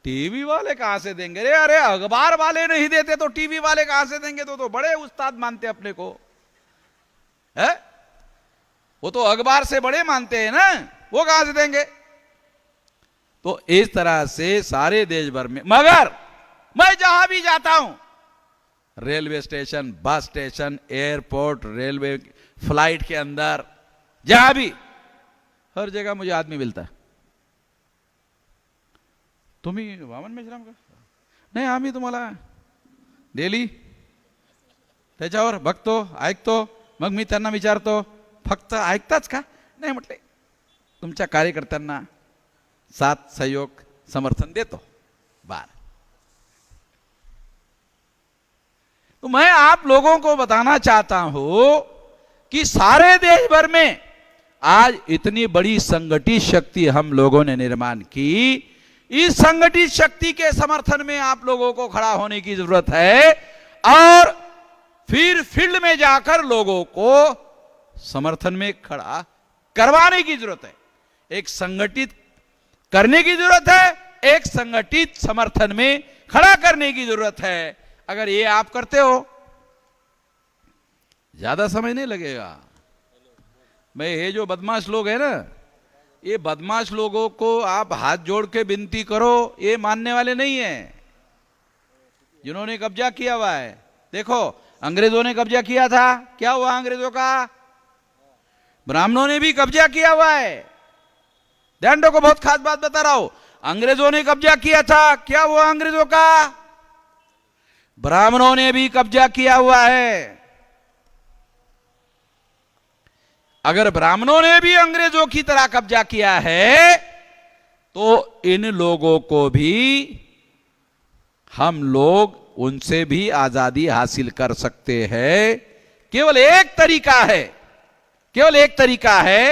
टीवी वाले कहां से देंगे रे? अरे अखबार वाले नहीं देते तो टीवी वाले कहां से देंगे? तो बड़े उस्ताद मानते अपने को है, वो तो अखबार से बड़े मानते हैं ना, वो कहां से देंगे? तो इस तरह से सारे देश भर में, मगर मैं जहां भी जाता हूं, railway station, bus station, airport, railway flight के अंदर, जहां भी, हर जगह मुझे आदमी मिलता है, तुम्ही वामन मेश्राम का? नाही, आम्ही तुम्हाला डेली त्याच्यावर बघतो, ऐकतो. मग मी त्यांना विचारतो, फक्त ऐकताच का? नाही म्हटले, तुमच्या कार्यकर्त्यांना साथ सहयोग समर्थन देतो. बार तो मैं आप लोगों को बताना चाहता हूं कि सारे देश भर में आज इतनी बड़ी संगठित शक्ति हम लोगों ने निर्माण की. इस संगठित शक्ति के समर्थन में आप लोगों को खड़ा होने की जरूरत है और फिर फील्ड में जाकर लोगों को समर्थन में खड़ा करवाने की जरूरत है. एक संगठित करने की जरूरत है, एक संगठित समर्थन में खड़ा करने की जरूरत है. अगर ये आप करते हो, ज्यादा समय नहीं लगेगा. मैं ये जो बदमाश लोग हैं ना, ये बदमाश लोगों को आप हाथ जोड़ के विनती करो, ये मानने वाले नहीं है. जिन्होंने कब्जा किया हुआ है, देखो अंग्रेजों ने कब्जा किया था, क्या हुआ अंग्रेजों का? ब्राह्मणों ने भी कब्जा किया हुआ है. ध्यान रखो, बहुत खास बात बता रहा हूं. अंग्रेजों ने कब्जा किया था, क्या हुआ अंग्रेजों का? ब्राह्मणों ने भी कब्जा किया हुआ है. अगर ब्राह्मणों ने भी अंग्रेजों की तरह कब्जा किया है तो इन लोगों को भी हम लोग उनसे भी आजादी हासिल कर सकते हैं. केवल एक तरीका है, केवल एक तरीका है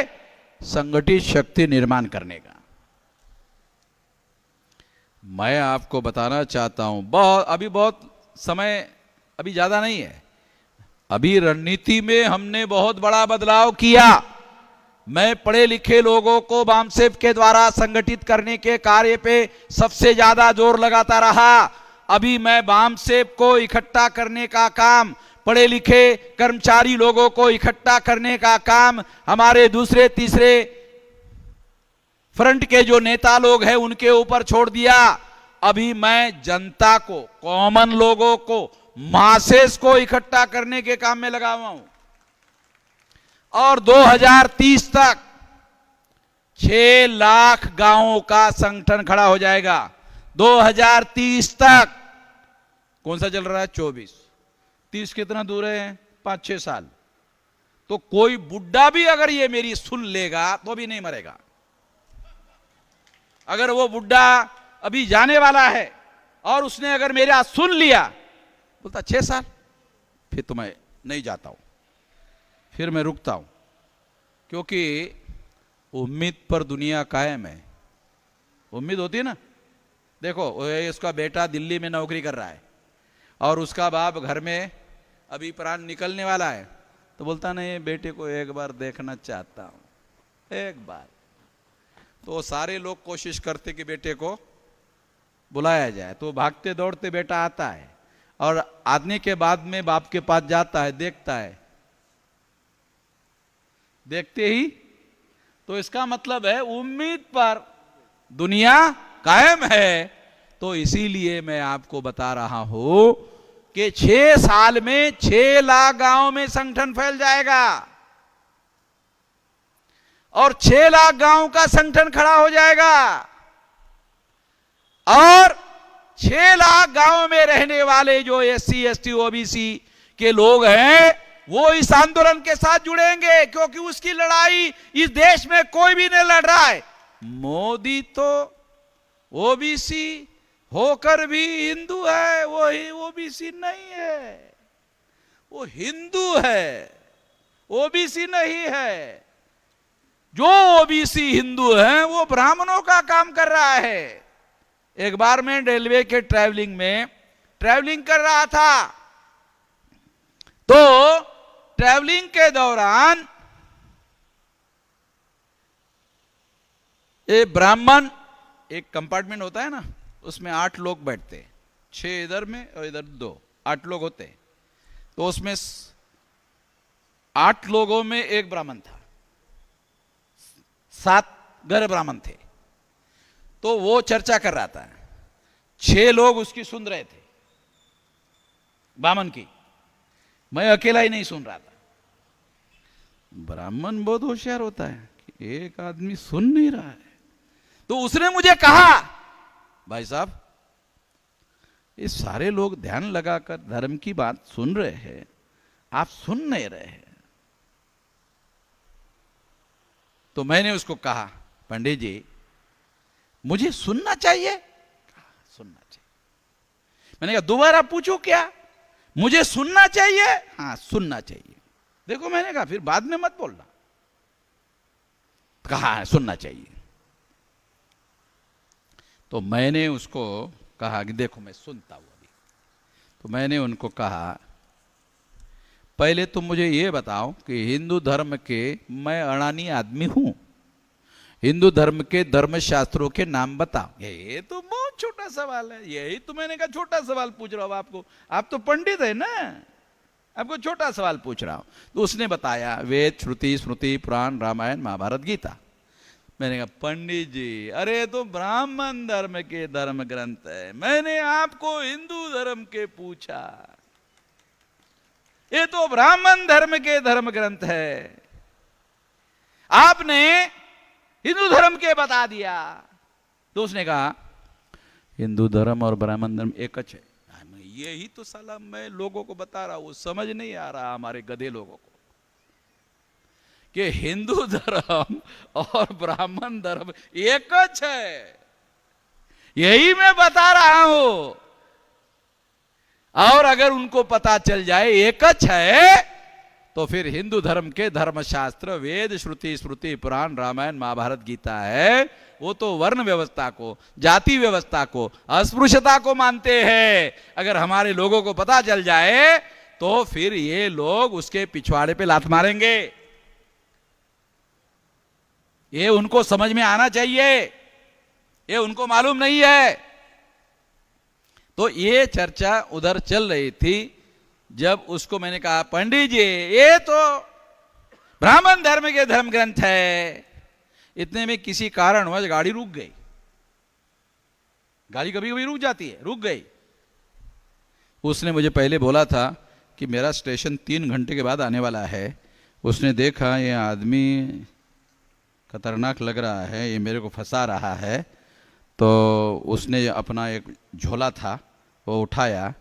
संगठित शक्ति निर्माण करने का. मैं आपको बताना चाहता हूं, बहुत समय अभी ज्यादा नहीं है. अभी रणनीति में हमने बहुत बड़ा बदलाव किया. मैं पढ़े लिखे लोगों को बामसेफ के द्वारा संगठित करने के कार्य पे सबसे ज्यादा जोर लगाता रहा. अभी मैं बामसेफ को इकट्ठा करने का काम, पढ़े लिखे कर्मचारी लोगों को इकट्ठा करने का काम हमारे दूसरे तीसरे फ्रंट के जो नेता लोग हैं उनके ऊपर छोड़ दिया. अभी मैं जनता को, कॉमन लोगों को, मासेस को इकट्ठा करने के काम में लगा हुआ हूं. और 2030 तक 6 लाख गांवों का संगठन खड़ा हो जाएगा. 2030 तक. कौन सा चल रहा है? 24. 30 कितना दूर है? 5-6 साल. तो कोई बुढ़ा भी अगर ये मेरी सुन लेगा तो भी नहीं मरेगा. अगर वो बुढ़ा अभी जाने वाला है और उसने अगर मेरा सुन लिया, बोलता 6 साल, फिर तो मैं नहीं जाता हूं, फिर मैं रुकता हूं. क्योंकि उम्मीद पर दुनिया कायम है. उम्मीद होती है ना. देखो उसका बेटा दिल्ली में नौकरी कर रहा है और उसका बाप घर में अभी प्राण निकलने वाला है, तो बोलता नहीं बेटे को एक बार देखना चाहता हूं, एक बार. तो सारे लोग कोशिश करते कि बेटे को बुलाया जाए. तो भागते दौड़ते बेटा आता है और आने के बाद में बाप के पास जाता है, देखता है. देखते ही तो इसका मतलब है उम्मीद पर दुनिया कायम है. तो इसीलिए मैं आपको बता रहा हूं कि 6 साल में 6 लाख गांव में संगठन फैल जाएगा और 6 लाख गांव का संगठन खड़ा हो जाएगा. और 6 लाख गांव में रहने वाले जो SC ST OBC के लोग हैं वो इस आंदोलन के साथ जुड़ेंगे. क्योंकि उसकी लड़ाई इस देश में कोई भी नहीं लड़ रहा है. मोदी तो OBC होकर भी हिंदू है, वो ही ओबीसी नहीं है। वो हिंदू है, ओबीसी नहीं है। जो ओबीसी हिंदू है वो ब्राह्मणों का काम कर रहा है। एक बार मैं रेलवे के ट्रैवलिंग कर रहा था, तो ट्रैवलिंग के दौरान ये ब्राह्मण, एक कंपार्टमेंट होता है ना, उसमें 8 लोग बैठते हैं, 6 इधर में और इधर 2, 8 लोग होते हैं। तो उसमें 8 लोगों में एक ब्राह्मण था, 7 गैर ब्राह्मण थे। तो वो चर्चा कर रहा था, 6 लोग उसकी सुन रहे थे, ब्राह्मण की। मैं अकेला ही नहीं सुन रहा था। ब्राह्मण बहुत होशियार होता है कि एक आदमी सुन नहीं रहा है। तो उसने मुझे कहा, भाई साहब, ये सारे लोग ध्यान लगाकर धर्म की बात सुन रहे हैं, आप सुन नहीं रहे हैं। तो मैंने उसको कहा, पंडित जी, मुझे सुनना चाहिए? सुनना चाहिए। मैंने कहा दोबारा पूछो क्या? मुझे सुनना चाहिए? हाँ, सुनना चाहिए। देखो, मैंने कहा फिर बाद में मत बोलना। कहा सुनना चाहिए। तो मैंने उसको कहा कि देखो मैं सुनता हूं अभी। तो मैंने उनको कहा, पहले तुम मुझे ये बताओ कि हिंदू धर्म के मैं अड़ानी आदमी हूं, हिंदू धर्म के धर्म शास्त्रों के नाम बताओ। ये तो बहुत छोटा सवाल है। यही तो मैंने कहा छोटा सवाल पूछ रहा हूं आपको, आप तो पंडित है ना, आपको छोटा सवाल पूछ रहा हूं। तो उसने बताया वेद, श्रुति, स्मृति, पुराण, रामायण, महाभारत, गीता। मैंने कहा पंडित जी, अरे तो ब्राह्मण धर्म के धर्म ग्रंथ है, मैंने आपको हिंदू धर्म के पूछा। ये तो ब्राह्मण धर्म के धर्म ग्रंथ है, आपने हिंदू धर्म के बता दिया। तो उसने कहा हिंदू धर्म और ब्राह्मण धर्म एक है। यही तो साला मैं लोगों को बता रहा हूं, समझ नहीं आ रहा हमारे गधे लोगों को कि हिंदू धर्म और ब्राह्मण धर्म एक है। यही मैं बता रहा हूं। और अगर उनको पता चल जाए एक है, तो फिर हिंदू धर्म के धर्मशास्त्र वेद, श्रुति, स्मृति, पुराण, रामायण, महाभारत, गीता है, वो तो वर्ण व्यवस्था को, जाति व्यवस्था को, अस्पृश्यता को मानते हैं। अगर हमारे लोगों को पता चल जाए तो फिर ये लोग उसके पिछवाड़े पे लात मारेंगे। ये उनको समझ में आना चाहिए, ये उनको मालूम नहीं है। तो ये चर्चा उधर चल रही थी। जब उसको मैंने कहा पंडित जी, ये तो ब्राह्मण धर्म के धर्म ग्रंथ है, इतने में किसी कारणवश गाड़ी रुक गई। गाड़ी कभी कभी रुक जाती है, रुक गई। उसने मुझे पहले बोला था कि मेरा स्टेशन 3 घंटे के बाद आने वाला है। उसने देखा ये आदमी खतरनाक लग रहा है, ये मेरे को फंसा रहा है, तो उसने अपना एक झोला था वो उठाया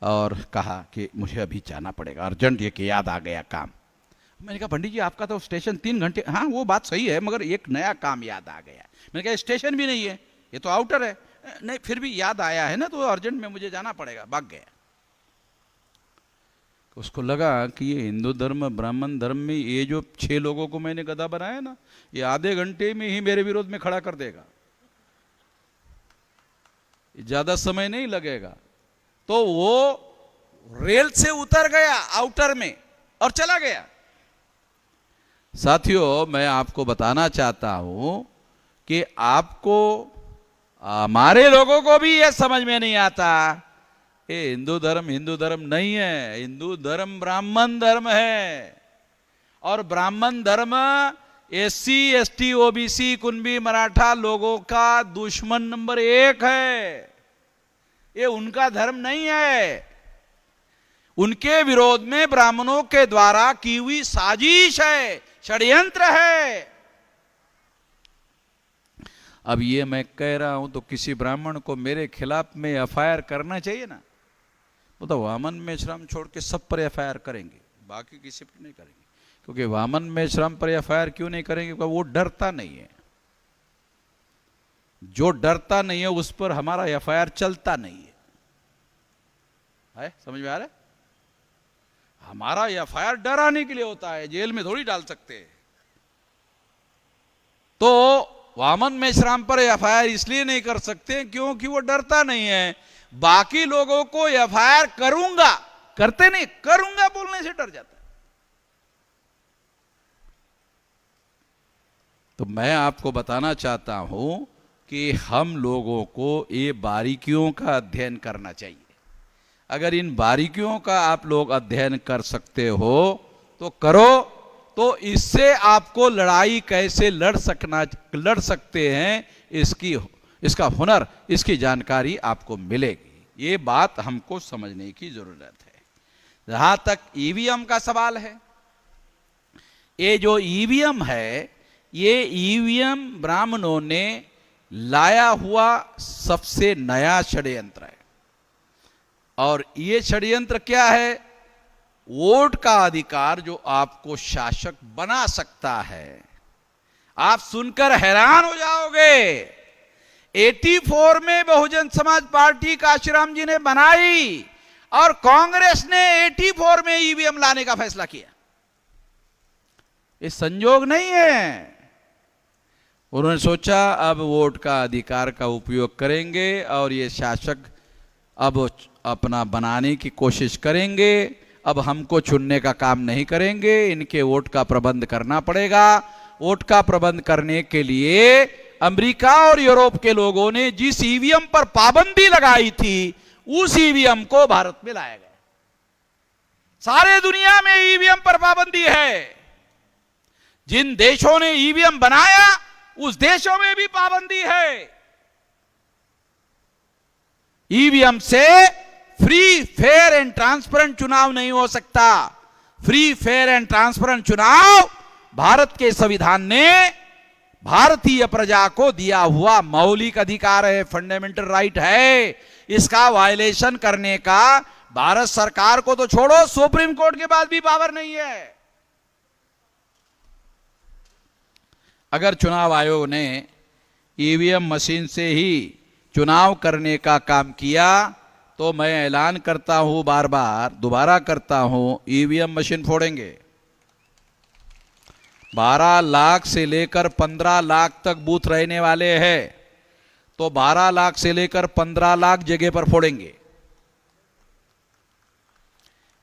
और कहा कि मुझे अभी जाना पड़ेगा, अर्जेंट, ये कि याद आ गया काम। मैंने कहा पंडित जी आपका तो स्टेशन 3 घंटे, हाँ वो बात सही है, मगर एक नया काम याद आ गया। मैंने कहा स्टेशन भी नहीं है, ये तो आउटर है। नहीं फिर भी याद आया है ना, तो अर्जेंट में मुझे जाना पड़ेगा, भाग गया। उसको लगा कि ये हिंदू धर्म ब्राह्मण धर्म में ये जो 6 लोगों को मैंने गधा बनाया ना, ये आधे घंटे में ही मेरे विरोध में खड़ा कर देगा, ज्यादा समय नहीं लगेगा। तो वो रेल से उतर गया आउटर में और चला गया। साथियों, मैं आपको बताना चाहता हूं कि आपको, हमारे लोगों को भी यह समझ में नहीं आता, ये हिंदू धर्म नहीं है, हिंदू धर्म ब्राह्मण धर्म है। और ब्राह्मण धर्म SC ST OBC कुनबी मराठा लोगों का दुश्मन नंबर 1 है। ये उनका धर्म नहीं है। उनके विरोध में ब्राह्मणों के द्वारा की हुई साजिश है, षड्यंत्र है। अब ये मैं कह रहा हूं तो किसी ब्राह्मण को मेरे खिलाफ में FIR करना चाहिए ना, वो तो वामन मेश्राम छोड़ के सब पर FIR करेंगे, बाकी किसी पर नहीं करेंगे। क्योंकि वामन मेश्राम पर FIR क्यों नहीं करेंगे? क्योंकि वो डरता नहीं है। जो डरता नहीं है उस पर हमारा एफआईआर चलता नहीं है, समझ में आ रहा है? हमारा एफआईआर डराने के लिए होता है, जेल में थोड़ी डाल सकते हैं। तो वामन मेश्राम पर एफआईआर इसलिए नहीं कर सकते क्योंकि वो डरता नहीं है। बाकी लोगों को एफआईआर करूंगा, करते नहीं, करूंगा बोलने से डर जाता है। तो मैं आपको बताना चाहता हूं कि हम लोगों को ये बारीकियों का अध्ययन करना चाहिए। अगर इन बारीकियों का आप लोग अध्ययन कर सकते हो तो करो, तो इससे आपको लड़ाई कैसे लड़ सकते हैं इसका हुनर, इसकी जानकारी आपको मिलेगी। ये बात हमको समझने की जरूरत है। जहां तक ईवीएम का सवाल है, ये जो ईवीएम है, ये ईवीएम ब्राह्मणों ने लाया हुआ सबसे नया षड्यंत्र है। और ये षड्यंत्र क्या है? वोट का अधिकार जो आपको शासक बना सकता है। आप सुनकर हैरान हो जाओगे। 84 में बहुजन समाज पार्टी काशीराम जी ने बनाई और कांग्रेस ने 84 में ईवीएम लाने का फैसला किया। ये संयोग नहीं है। उन्होंने सोचा अब वोट का अधिकार का उपयोग करेंगे और ये शासक अब अपना बनाने की कोशिश करेंगे। अब हमको चुनने का काम नहीं करेंगे, इनके वोट का प्रबंध करना पड़ेगा। वोट का प्रबंध करने के लिए अमेरिका और यूरोप के लोगों ने जिस ईवीएम पर पाबंदी लगाई थी, उस ईवीएम को भारत में लाया गया। सारे दुनिया में ईवीएम पर पाबंदी है। जिन देशों ने ईवीएम बनाया उस देशों में भी पाबंदी है। ईवीएम से फ्री, फेयर एंड ट्रांसपेरेंट चुनाव नहीं हो सकता। फ्री, फेयर एंड ट्रांसपेरेंट चुनाव भारत के संविधान ने भारतीय प्रजा को दिया हुआ मौलिक अधिकार है, फंडामेंटल राइट है। इसका वायलेशन करने का भारत सरकार को तो छोड़ो, सुप्रीम कोर्ट के पास भी पावर नहीं है। अगर चुनाव आयोग ने ईवीएम मशीन से ही चुनाव करने का काम किया तो मैं ऐलान करता हूं, बार बार दोबारा करता हूं, ईवीएम मशीन फोड़ेंगे। 12 लाख से लेकर 15 लाख तक बूथ रहने वाले हैं, तो 12 लाख से लेकर 15 लाख जगह पर फोड़ेंगे।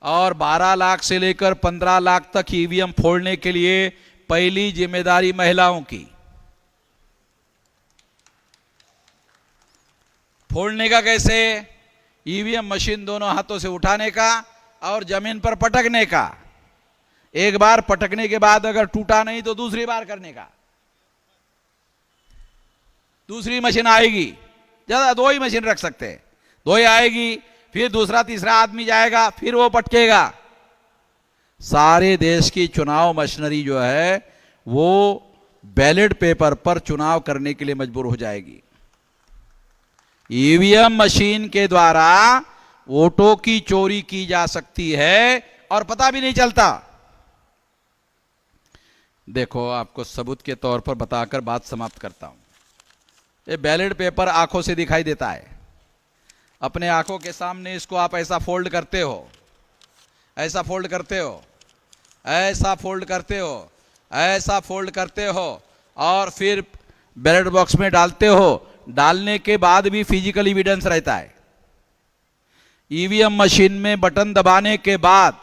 और 12 लाख से लेकर 15 लाख तक ईवीएम फोड़ने के लिए पहली जिम्मेदारी महिलाओं की। फोड़ने का कैसे? ईवीएम मशीन दोनों हाथों से उठाने का और जमीन पर पटकने का। एक बार पटकने के बाद अगर टूटा नहीं तो दूसरी बार करने का। दूसरी मशीन आएगी, ज्यादा 2 ही मशीन रख सकते हैं, 2 ही आएगी, फिर दूसरा तीसरा आदमी जाएगा, फिर वो पटकेगा। सारे देश की चुनाव मशीनरी जो है वो बैलेट पेपर पर चुनाव करने के लिए मजबूर हो जाएगी। ईवीएम मशीन के द्वारा वोटों की चोरी की जा सकती है और पता भी नहीं चलता। देखो, आपको सबूत के तौर पर बताकर बात समाप्त करता हूं। ये बैलेट पेपर आंखों से दिखाई देता है। अपने आंखों के सामने इसको आप ऐसा फोल्ड करते हो, ऐसा फोल्ड करते हो, ऐसा फोल्ड करते हो, ऐसा फोल्ड करते हो और फिर बैलेट बॉक्स में डालते हो। डालने के बाद भी फिजिकल एविडेंस रहता है। ईवीएम मशीन में बटन दबाने के बाद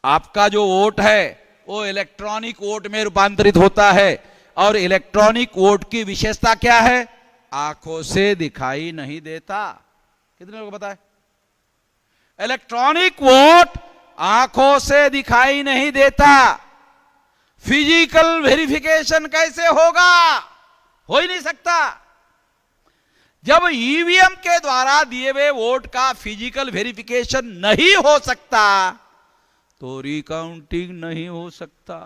आपका जो वोट है वो इलेक्ट्रॉनिक वोट में रूपांतरित होता है। और इलेक्ट्रॉनिक वोट की विशेषता क्या है? आंखों से दिखाई नहीं देता। कितने लोगों को पता है? इलेक्ट्रॉनिक वोट आंखों से दिखाई नहीं देता। फिजिकल वेरिफिकेशन कैसे होगा? हो ही नहीं सकता। जब ईवीएम के द्वारा दिए हुए वोट का फिजिकल वेरिफिकेशन नहीं हो सकता तो रिकाउंटिंग नहीं हो सकता।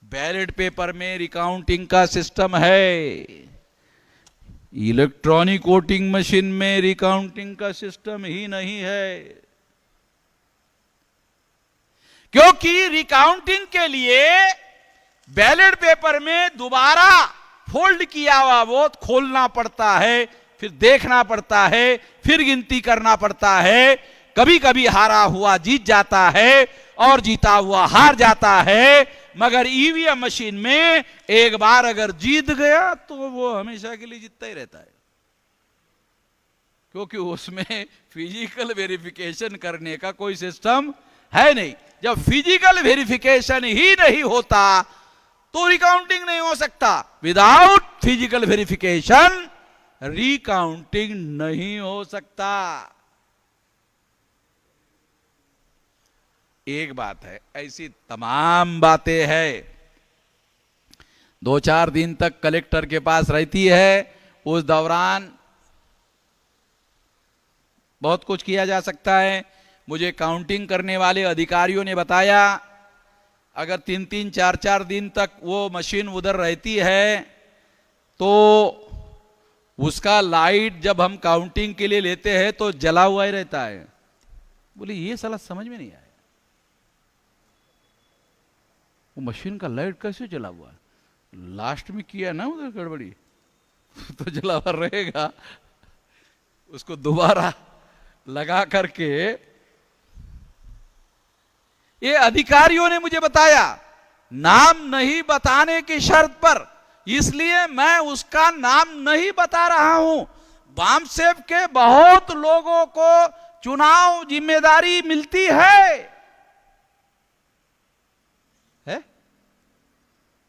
बैलेट पेपर में रिकाउंटिंग का सिस्टम है, इलेक्ट्रॉनिक वोटिंग मशीन में रिकाउंटिंग का सिस्टम ही नहीं है। क्योंकि रिकाउंटिंग के लिए बैलेट पेपर में दोबारा फोल्ड किया हुआ वोट खोलना पड़ता है, फिर देखना पड़ता है, फिर गिनती करना पड़ता है। कभी कभी हारा हुआ जीत जाता है और जीता हुआ हार जाता है, मगर ईवीएम मशीन में एक बार अगर जीत गया तो वो हमेशा के लिए जीतता ही रहता है, क्योंकि उसमें फिजिकल वेरिफिकेशन करने का कोई सिस्टम है नहीं। जब फिजिकल वेरिफिकेशन ही नहीं होता तो रिकाउंटिंग नहीं हो सकता। विदाउट फिजिकल वेरिफिकेशन रिकाउंटिंग नहीं हो सकता। एक बात है, ऐसी तमाम बातें हैं 2-4 दिन तक कलेक्टर के पास रहती है। उस दौरान बहुत कुछ किया जा सकता है। मुझे काउंटिंग करने वाले अधिकारियों ने बताया, अगर 3-3, 4-4 दिन तक वो मशीन उधर रहती है तो उसका लाइट जब हम काउंटिंग के लिए लेते हैं तो जला हुआ ही रहता है। बोले ये साला समझ में नहीं आया, वो मशीन का लाइट कैसे जला हुआ? लास्ट में किया ना उधर गड़बड़ी तो जला हुआ रहेगा। उसको दोबारा लगा करके, ये अधिकारियों ने मुझे बताया, नाम नहीं बताने की शर्त पर, इसलिए मैं उसका नाम नहीं बता रहा हूं। बामसेफ के बहुत लोगों को चुनाव जिम्मेदारी मिलती है,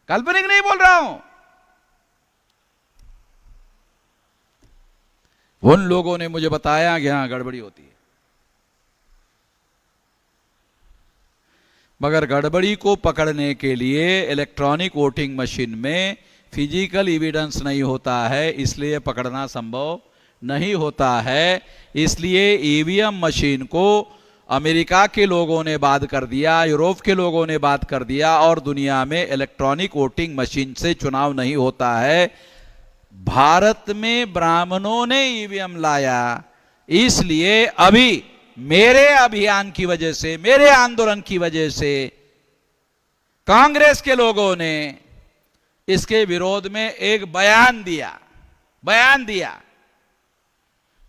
काल्पनिक नहीं बोल रहा हूं। उन लोगों ने मुझे बताया कि यहां गड़बड़ी होती है, मगर गड़बड़ी को पकड़ने के लिए इलेक्ट्रॉनिक वोटिंग मशीन में फिजिकल एविडेंस नहीं होता है, इसलिए पकड़ना संभव नहीं होता है। इसलिए ईवीएम मशीन को अमेरिका के लोगों ने बाद कर दिया, यूरोप के लोगों ने बाद कर दिया, और दुनिया में इलेक्ट्रॉनिक वोटिंग मशीन से चुनाव नहीं होता है। भारत में ब्राह्मणों ने ईवीएम लाया, इसलिए अभी मेरे अभियान की वजह से, मेरे आंदोलन की वजह से कांग्रेस के लोगों ने इसके विरोध में एक बयान दिया।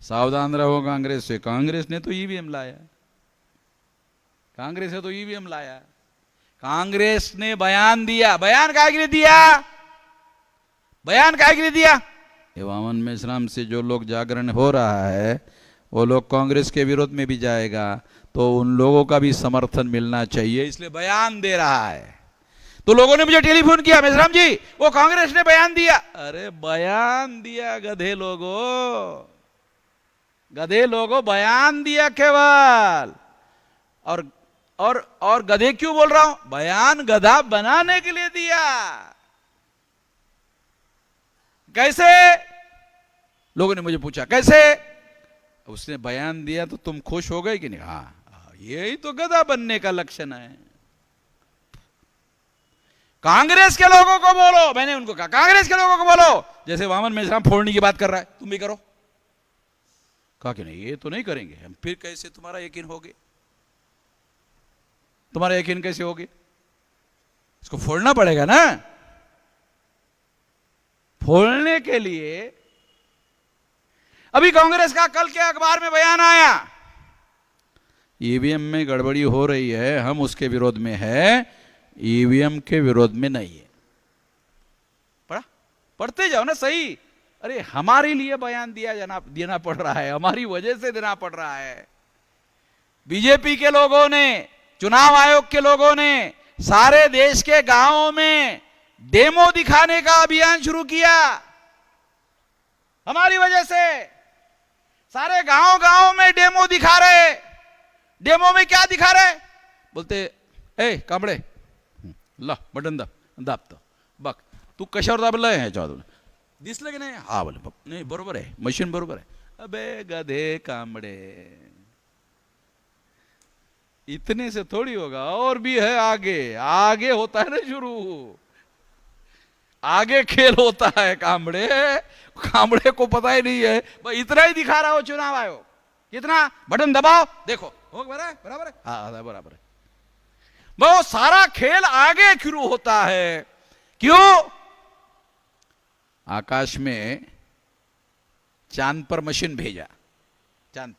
सावधान रहो कांग्रेस से, कांग्रेस ने तो ईवीएम लाया, कांग्रेस ने तो ईवीएम लाया। कांग्रेस ने बयान दिया, बयान काहे के लिए दिया? ये वामन मेश्राम से जो लोग जागरण हो रहा है वो लोग कांग्रेस के विरोध में भी जाएगा, तो उन लोगों का भी समर्थन मिलना चाहिए, इसलिए बयान दे रहा है। तो लोगों ने मुझे टेलीफोन किया, मेश्राम जी वो कांग्रेस ने बयान दिया। अरे बयान दिया गधे लोगों, बयान दिया केवल। और गधे क्यों बोल रहा हूं? बयान गधा बनाने के लिए दिया। कैसे? लोगों ने मुझे पूछा कैसे? उसने बयान दिया तो तुम खुश हो गए कि नहीं? हाँ, यही तो गधा बनने का लक्षण है। कांग्रेस के लोगों को बोलो, मैंने उनको कहा कांग्रेस के लोगों को बोलो, जैसे वामन मेश्राम फोड़ने की बात कर रहा है, तुम भी करो। कहा कि नहीं, ये तो नहीं करेंगे हम। फिर कैसे तुम्हारा यकीन होगे? तुम्हारा यकीन कैसे होगी? इसको फोड़ना पड़ेगा ना। फोड़ने के लिए अभी कांग्रेस का कल के अखबार में बयान आया, ईवीएम में गड़बड़ी हो रही है, हम उसके विरोध में है, ईवीएम के विरोध में नहीं है। पढ़ते जाओ ना सही। अरे हमारे लिए बयान देना पड़ रहा है, हमारी वजह से देना पड़ रहा है। बीजेपी के लोगों ने, चुनाव आयोग के लोगों ने सारे देश के गांवों में डेमो दिखाने का अभियान शुरू किया। हमारी वजह से सारे गांव में डेमो दिखा रहे। डेमो में क्या दिखा रहे? बोलते ए कांबळे ला बटन दाब तो बघ तू कशावर दाबलंय ह्याच्यावर दिसलं की नाही? हा बोले नाही बरोबर आहे, मशीन बरोबर आहे। अबे गधे कांबळे, इतने से थोड़ी होगा, और भी है आगे होता है ना शुरू, आगे खेल होता है। कांबळे को पता ही नहीं है, बस इतना ही दिखा रहा हो चुनाव आयोग। कितना? बटन दबाओ देखो हो बराबर है, हाँ बराबर है। बहुत सारा खेल आगे शुरू होता है। क्यों? आकाश में चांद पर मशीन भेजा, चांद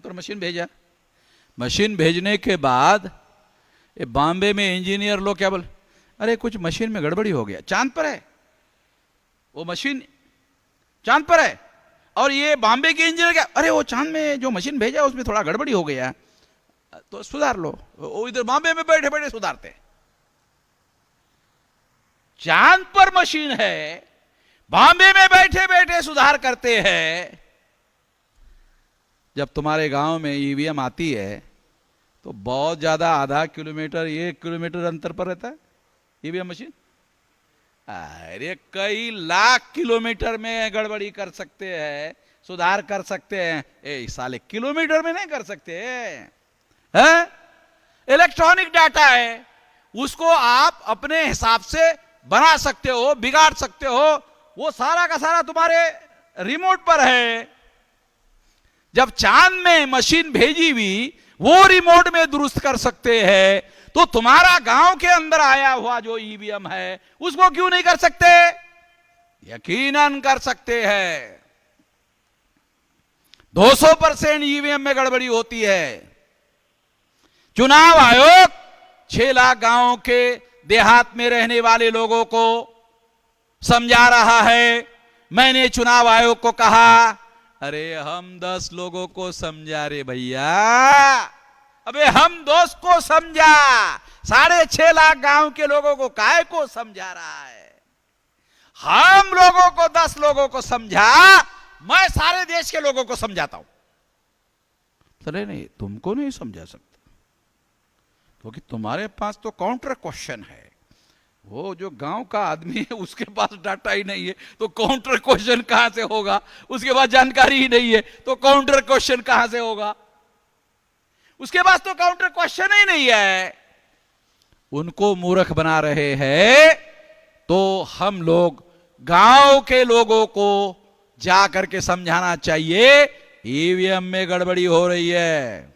पर मशीन भेजा। मशीन भेजने के बाद ये बॉम्बे में इंजीनियर लोग क्या बोले, अरे कुछ मशीन में गड़बड़ी हो गया, चांद पर है वो मशीन, चांद पर है। और ये बॉम्बे के इंजीनियर क्या, अरे वो चांद में जो मशीन भेजा उसमें थोड़ा गड़बड़ी हो गया तो सुधार लो। वो इधर बॉम्बे में बैठे बैठे सुधारते। चांद पर मशीन है, बॉम्बे में बैठे बैठे सुधार करते हैं। जब तुम्हारे गांव में ईवीएम आती है तो बहुत ज्यादा, आधा किलोमीटर 1 किलोमीटर अंतर पर रहता है ईवीएम मशीन। अरे कई लाख किलोमीटर में गड़बड़ी कर सकते हैं, सुधार कर सकते हैं, ए साले किलोमीटर में नहीं कर सकते हैं। इलेक्ट्रॉनिक डाटा है, उसको आप अपने हिसाब से बना सकते हो, बिगाड़ सकते हो, वो सारा का सारा तुम्हारे रिमोट पर है। जब चांद में मशीन भेजी हुई वो रिमोट में दुरुस्त कर सकते हैं, तो तुम्हारा गांव के अंदर आया हुआ जो ईवीएम है उसको क्यों नहीं कर सकते? यकीनन कर सकते हैं। 200% ईवीएम में गड़बड़ी होती है। चुनाव आयोग 6 लाख गांवों के देहात में रहने वाले लोगों को समझा रहा है। मैंने चुनाव आयोग को कहा, अरे हम 10 लोगों को समझा रे भैया, अबे हम 2 को समझा, 6.5 लाख गांव के लोगों को काहे को समझा रहा है? हम लोगों को 10 लोगों को समझा, मैं सारे देश के लोगों को समझाता हूं। चले नहीं, तुमको नहीं समझा सकता क्योंकि तुम्हारे पास तो काउंटर क्वेश्चन है। वो जो गांव का आदमी है उसके पास डाटा ही नहीं है तो काउंटर क्वेश्चन कहां से होगा? उसके पास जानकारी ही नहीं है तो काउंटर क्वेश्चन कहां से होगा? उसके पास तो काउंटर क्वेश्चन ही नहीं है। उनको मूर्ख बना रहे हैं। तो हम लोग गांव के लोगों को जाकर के समझाना चाहिए, ईवीएम में गड़बड़ी हो रही है।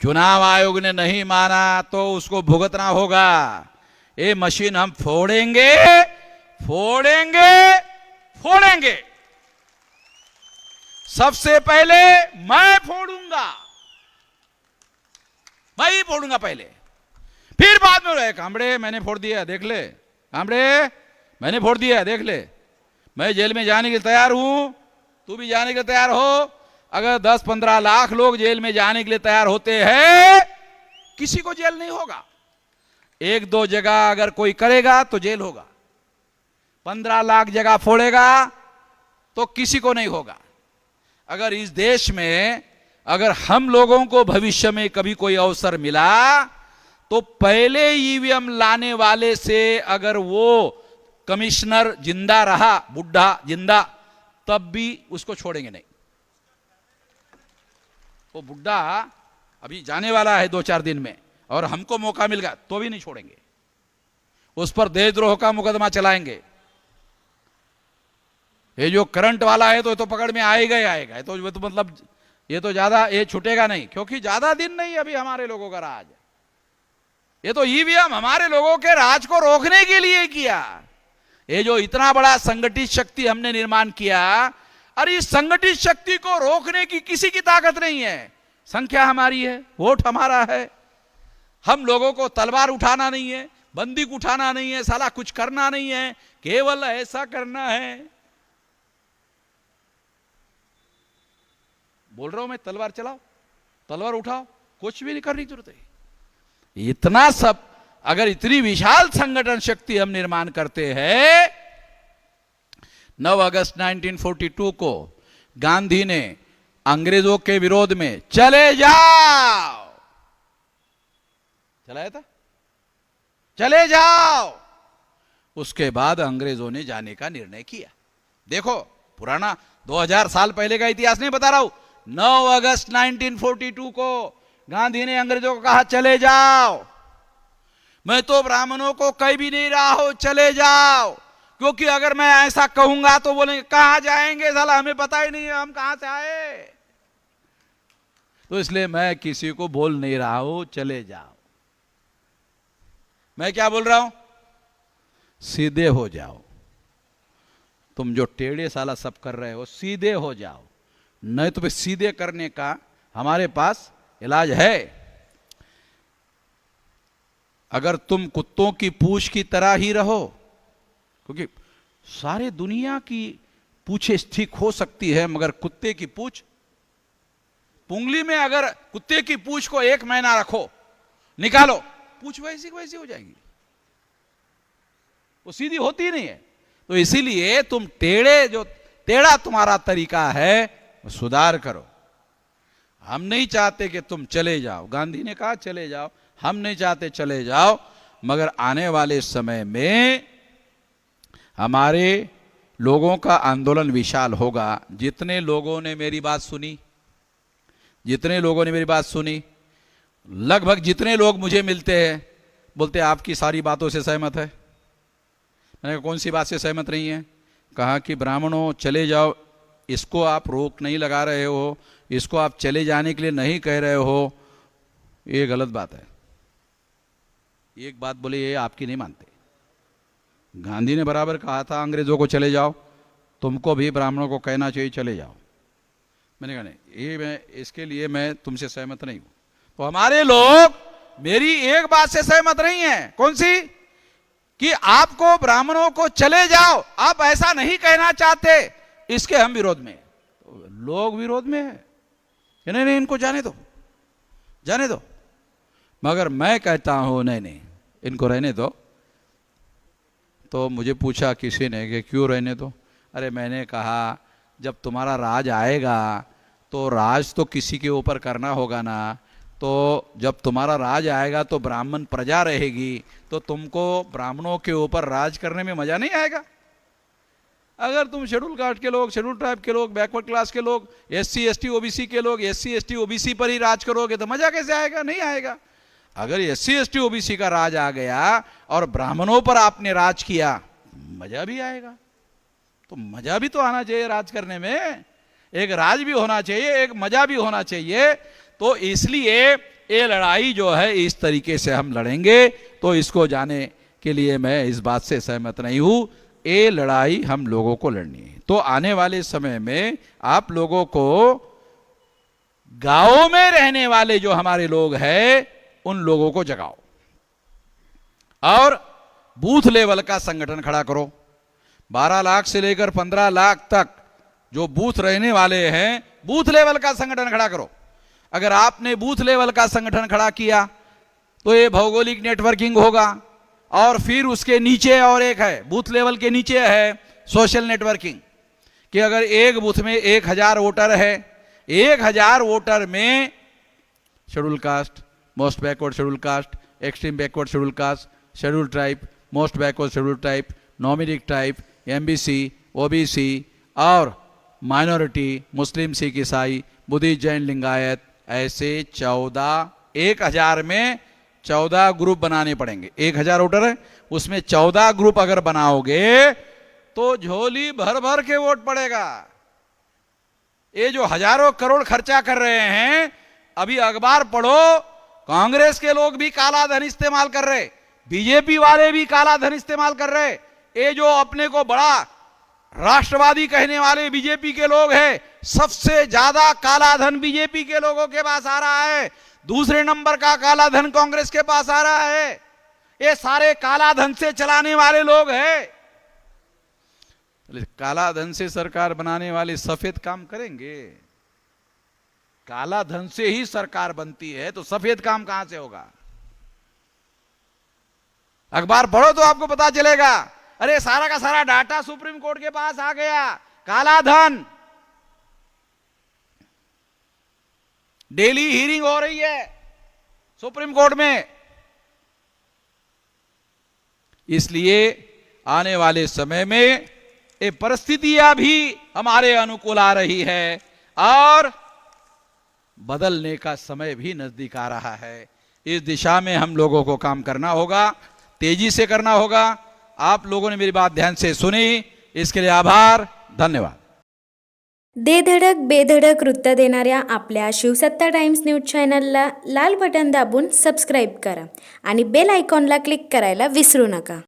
चुनाव आयोग ने नहीं माना तो उसको भुगतना होगा। ये मशीन हम फोड़ेंगे, फोड़ेंगे, फोड़ेंगे। सबसे पहले मैं फोड़ूंगा, मैं ही फोड़ूंगा पहले, फिर बाद में रहे कामड़े मैंने फोड़ दिया देख ले, कामड़े मैंने फोड़ दिया देख ले। मैं जेल में जाने के लिए तैयार हूं, तू भी जाने के लिए तैयार हो। अगर 10-15 लाख लोग जेल में जाने के लिए तैयार होते हैं, किसी को जेल नहीं होगा। 1-2 जगह अगर कोई करेगा तो जेल होगा। 15 लाख जगह फोड़ेगा तो किसी को नहीं होगा। अगर इस देश में अगर हम लोगों को भविष्य में कभी कोई अवसर मिला तो पहले ईवीएम लाने वाले से अगर वो कमिश्नर जिंदा रहा, बुढ़ा जिंदा, तब भी उसको छोड़ेंगे नहीं। वो बुढ़ा अभी जाने वाला है 2-4 दिन में और हमको मौका मिल गया तो भी नहीं छोड़ेंगे। उस पर देशद्रोह का मुकदमा चलाएंगे। ये जो करंट वाला है तो पकड़ में आएगा ही आएगा। तो मतलब ये तो ज्यादा ये छूटेगा नहीं, क्योंकि ज्यादा दिन नहीं अभी हमारे लोगों का राज। ये तो ईवीएम हमारे लोगों के राज को रोकने के लिए किया। ये जो इतना बड़ा संगठित शक्ति हमने निर्माण किया, अरे इस संगठित शक्ति को रोकने की किसी की ताकत नहीं है। संख्या हमारी है, वोट हमारा है। हम लोगों को तलवार उठाना नहीं है, बंदूक उठाना नहीं है, साला कुछ करना नहीं है, केवल ऐसा करना है। बोल रहा हूं मैं, तलवार चलाओ, तलवार उठाओ, कुछ भी नहीं करने की जरूरत है। इतना सब अगर इतनी विशाल संगठन शक्ति हम निर्माण करते हैं। 9 अगस्त 1942 को गांधी ने अंग्रेजों के विरोध में चले जाओ चलाया था, चले जाओ। उसके बाद अंग्रेजों ने जाने का निर्णय किया। देखो पुराना 2000 साल पहले का इतिहास नहीं बता रहा हूं। 9 अगस्त 1942 को गांधी ने अंग्रेजों को कहा चले जाओ। मैं तो ब्राह्मणों को कह भी नहीं रहा हूं चले जाओ, क्योंकि अगर मैं ऐसा कहूंगा तो बोलेंगे कहां जाएंगे, साला हमें पता ही नहीं है हम कहां से आए। तो इसलिए मैं किसी को बोल नहीं रहा हूं चले जाओ। मैं क्या बोल रहा हूं? सीधे हो जाओ। तुम जो टेढ़े साला सब कर रहे हो सीधे हो जाओ, नहीं तो फिर सीधे करने का हमारे पास इलाज है। अगर तुम कुत्तों की पूंछ की तरह ही रहो, क्योंकि सारे दुनिया की पूंछें ठीक हो सकती है मगर कुत्ते की पूंछ, पुंगली में अगर कुत्ते की पूंछ को 1 महीना रखो, निकालो, पूंछ वैसी वैसी हो जाएगी, वो सीधी होती नहीं है। तो इसीलिए तुम टेढ़ा तुम्हारा तरीका है सुधार करो। हम नहीं चाहते कि तुम चले जाओ, गांधी ने कहा चले जाओ, हम नहीं चाहते चले जाओ, मगर आने वाले समय में हमारे लोगों का आंदोलन विशाल होगा। जितने लोगों ने मेरी बात सुनी, लगभग जितने लोग मुझे मिलते हैं बोलते आपकी सारी बातों से सहमत है। मैंने कहा कौन सी बात से सहमत नहीं है? कहा कि ब्राह्मणों चले जाओ, इसको आप रोक नहीं लगा रहे हो, इसको आप चले जाने के लिए नहीं कह रहे हो, ये गलत बात है। एक बात बोले ये आपकी नहीं मानते। गांधी ने बराबर कहा था अंग्रेजों को चले जाओ, तुमको भी ब्राह्मणों को कहना चाहिए चले जाओ। मैंने कहा नहीं, इसके लिए मैं तुमसे सहमत नहीं हूं। तो हमारे लोग मेरी एक बात से सहमत नहीं है। कौन सी? कि आपको ब्राह्मणों को चले जाओ, आप ऐसा नहीं कहना चाहते, इसके हम विरोध में। तो लोग विरोध में है कि नहीं इनको जाने दो, मगर मैं कहता हूं नहीं इनको रहने दो। तो मुझे पूछा किसी ने कि क्यों रहने दो? अरे मैंने कहा जब तुम्हारा राज आएगा तो राज तो किसी के ऊपर करना होगा ना। तो जब तुम्हारा राज आएगा तो ब्राह्मण प्रजा रहेगी, तो तुमको ब्राह्मणों के ऊपर राज करने में मजा नहीं आएगा। अगर तुम शेड्यूल कास्ट के लोग, शेड्यूल ट्राइब के लोग, बैकवर्ड क्लास के लोग, SC ST OBC के लोग, SC ST OBC पर ही राज करोगे तो मजा कैसे आएगा? नहीं आएगा। अगर SC ST OBC का राज आ गया और ब्राह्मणों पर आपने राज किया, मजा भी आएगा। तो मजा भी तो आना चाहिए राज करने में, एक राज भी होना चाहिए, एक मजा भी होना चाहिए। तो इसलिए ये लड़ाई जो है इस तरीके से हम लड़ेंगे, तो इसको जाने के लिए मैं इस बात से सहमत नहीं हूं। ये लड़ाई हम लोगों को लड़नी है। तो आने वाले समय में आप लोगों को, गांवों में रहने वाले जो हमारे लोग हैं उन लोगों को जगाओ और बूथ लेवल का संगठन खड़ा करो। 12 लाख से लेकर 15 लाख तक जो बूथ रहने वाले हैं, बूथ लेवल का संगठन खड़ा करो। अगर आपने बूथ लेवल का संगठन खड़ा किया तो ये भौगोलिक नेटवर्किंग होगा, और फिर उसके नीचे और एक है, बूथ लेवल के नीचे है सोशल नेटवर्किंग, कि अगर एक बूथ में 1000 वोटर है, 1000 वोटर में schedule caste, most backward schedule caste, extreme backward schedule caste, schedule tribe, most backward schedule tribe, nomadic tribe, MBC, OBC और माइनॉरिटी, मुस्लिम, सिख, ईसाई, बुद्धिस्ट, जैन, लिंगायत, ऐसे 1000 में 14 ग्रुप बनाने पड़ेंगे। 1000 वोटर है, उसमें 14 ग्रुप अगर बनाओगे तो झोली भर भर के वोट पड़ेगा। ये जो हजारों करोड़ खर्चा कर रहे हैं, अभी अखबार पढ़ो, कांग्रेस के लोग भी काला धन इस्तेमाल कर रहे, बीजेपी वाले भी काला धन इस्तेमाल कर रहे। ये जो अपने को बड़ा राष्ट्रवादी कहने वाले बीजेपी के लोग हैं, सबसे ज्यादा काला धन बीजेपी के लोगों के पास आ रहा है। दूसरे नंबर का काला धन कांग्रेस के पास आ रहा है। ये सारे काला धन से चलाने वाले लोग हैं। काला धन से सरकार बनाने वाले सफेद काम करेंगे? काला धन से ही सरकार बनती है, तो सफेद काम कहां से होगा? अखबार पढ़ो तो आपको पता चलेगा। अरे सारा का सारा डाटा सुप्रीम कोर्ट के पास आ गया। काला धन, डेली हियरिंग हो रही है सुप्रीम कोर्ट में। इसलिए आने वाले समय में ये परिस्थितियां भी हमारे अनुकूल आ रही है और बदलने का समय भी नजदीक आ रहा है। इस दिशा में हम लोगों को काम करना होगा, तेजी से करना होगा। आप लोगों ने मेरी बात ध्यान से सुनी, इसके लिए आभार, धन्यवाद। दे धडक बेधडक वृत्त देणाऱ्या आपल्या शिवसत्ता टाइम्स न्यूज चॅनलला लाल बटन दाबून सबस्क्राईब करा आणि बेल आयकॉनला क्लिक करायला विसरू नका।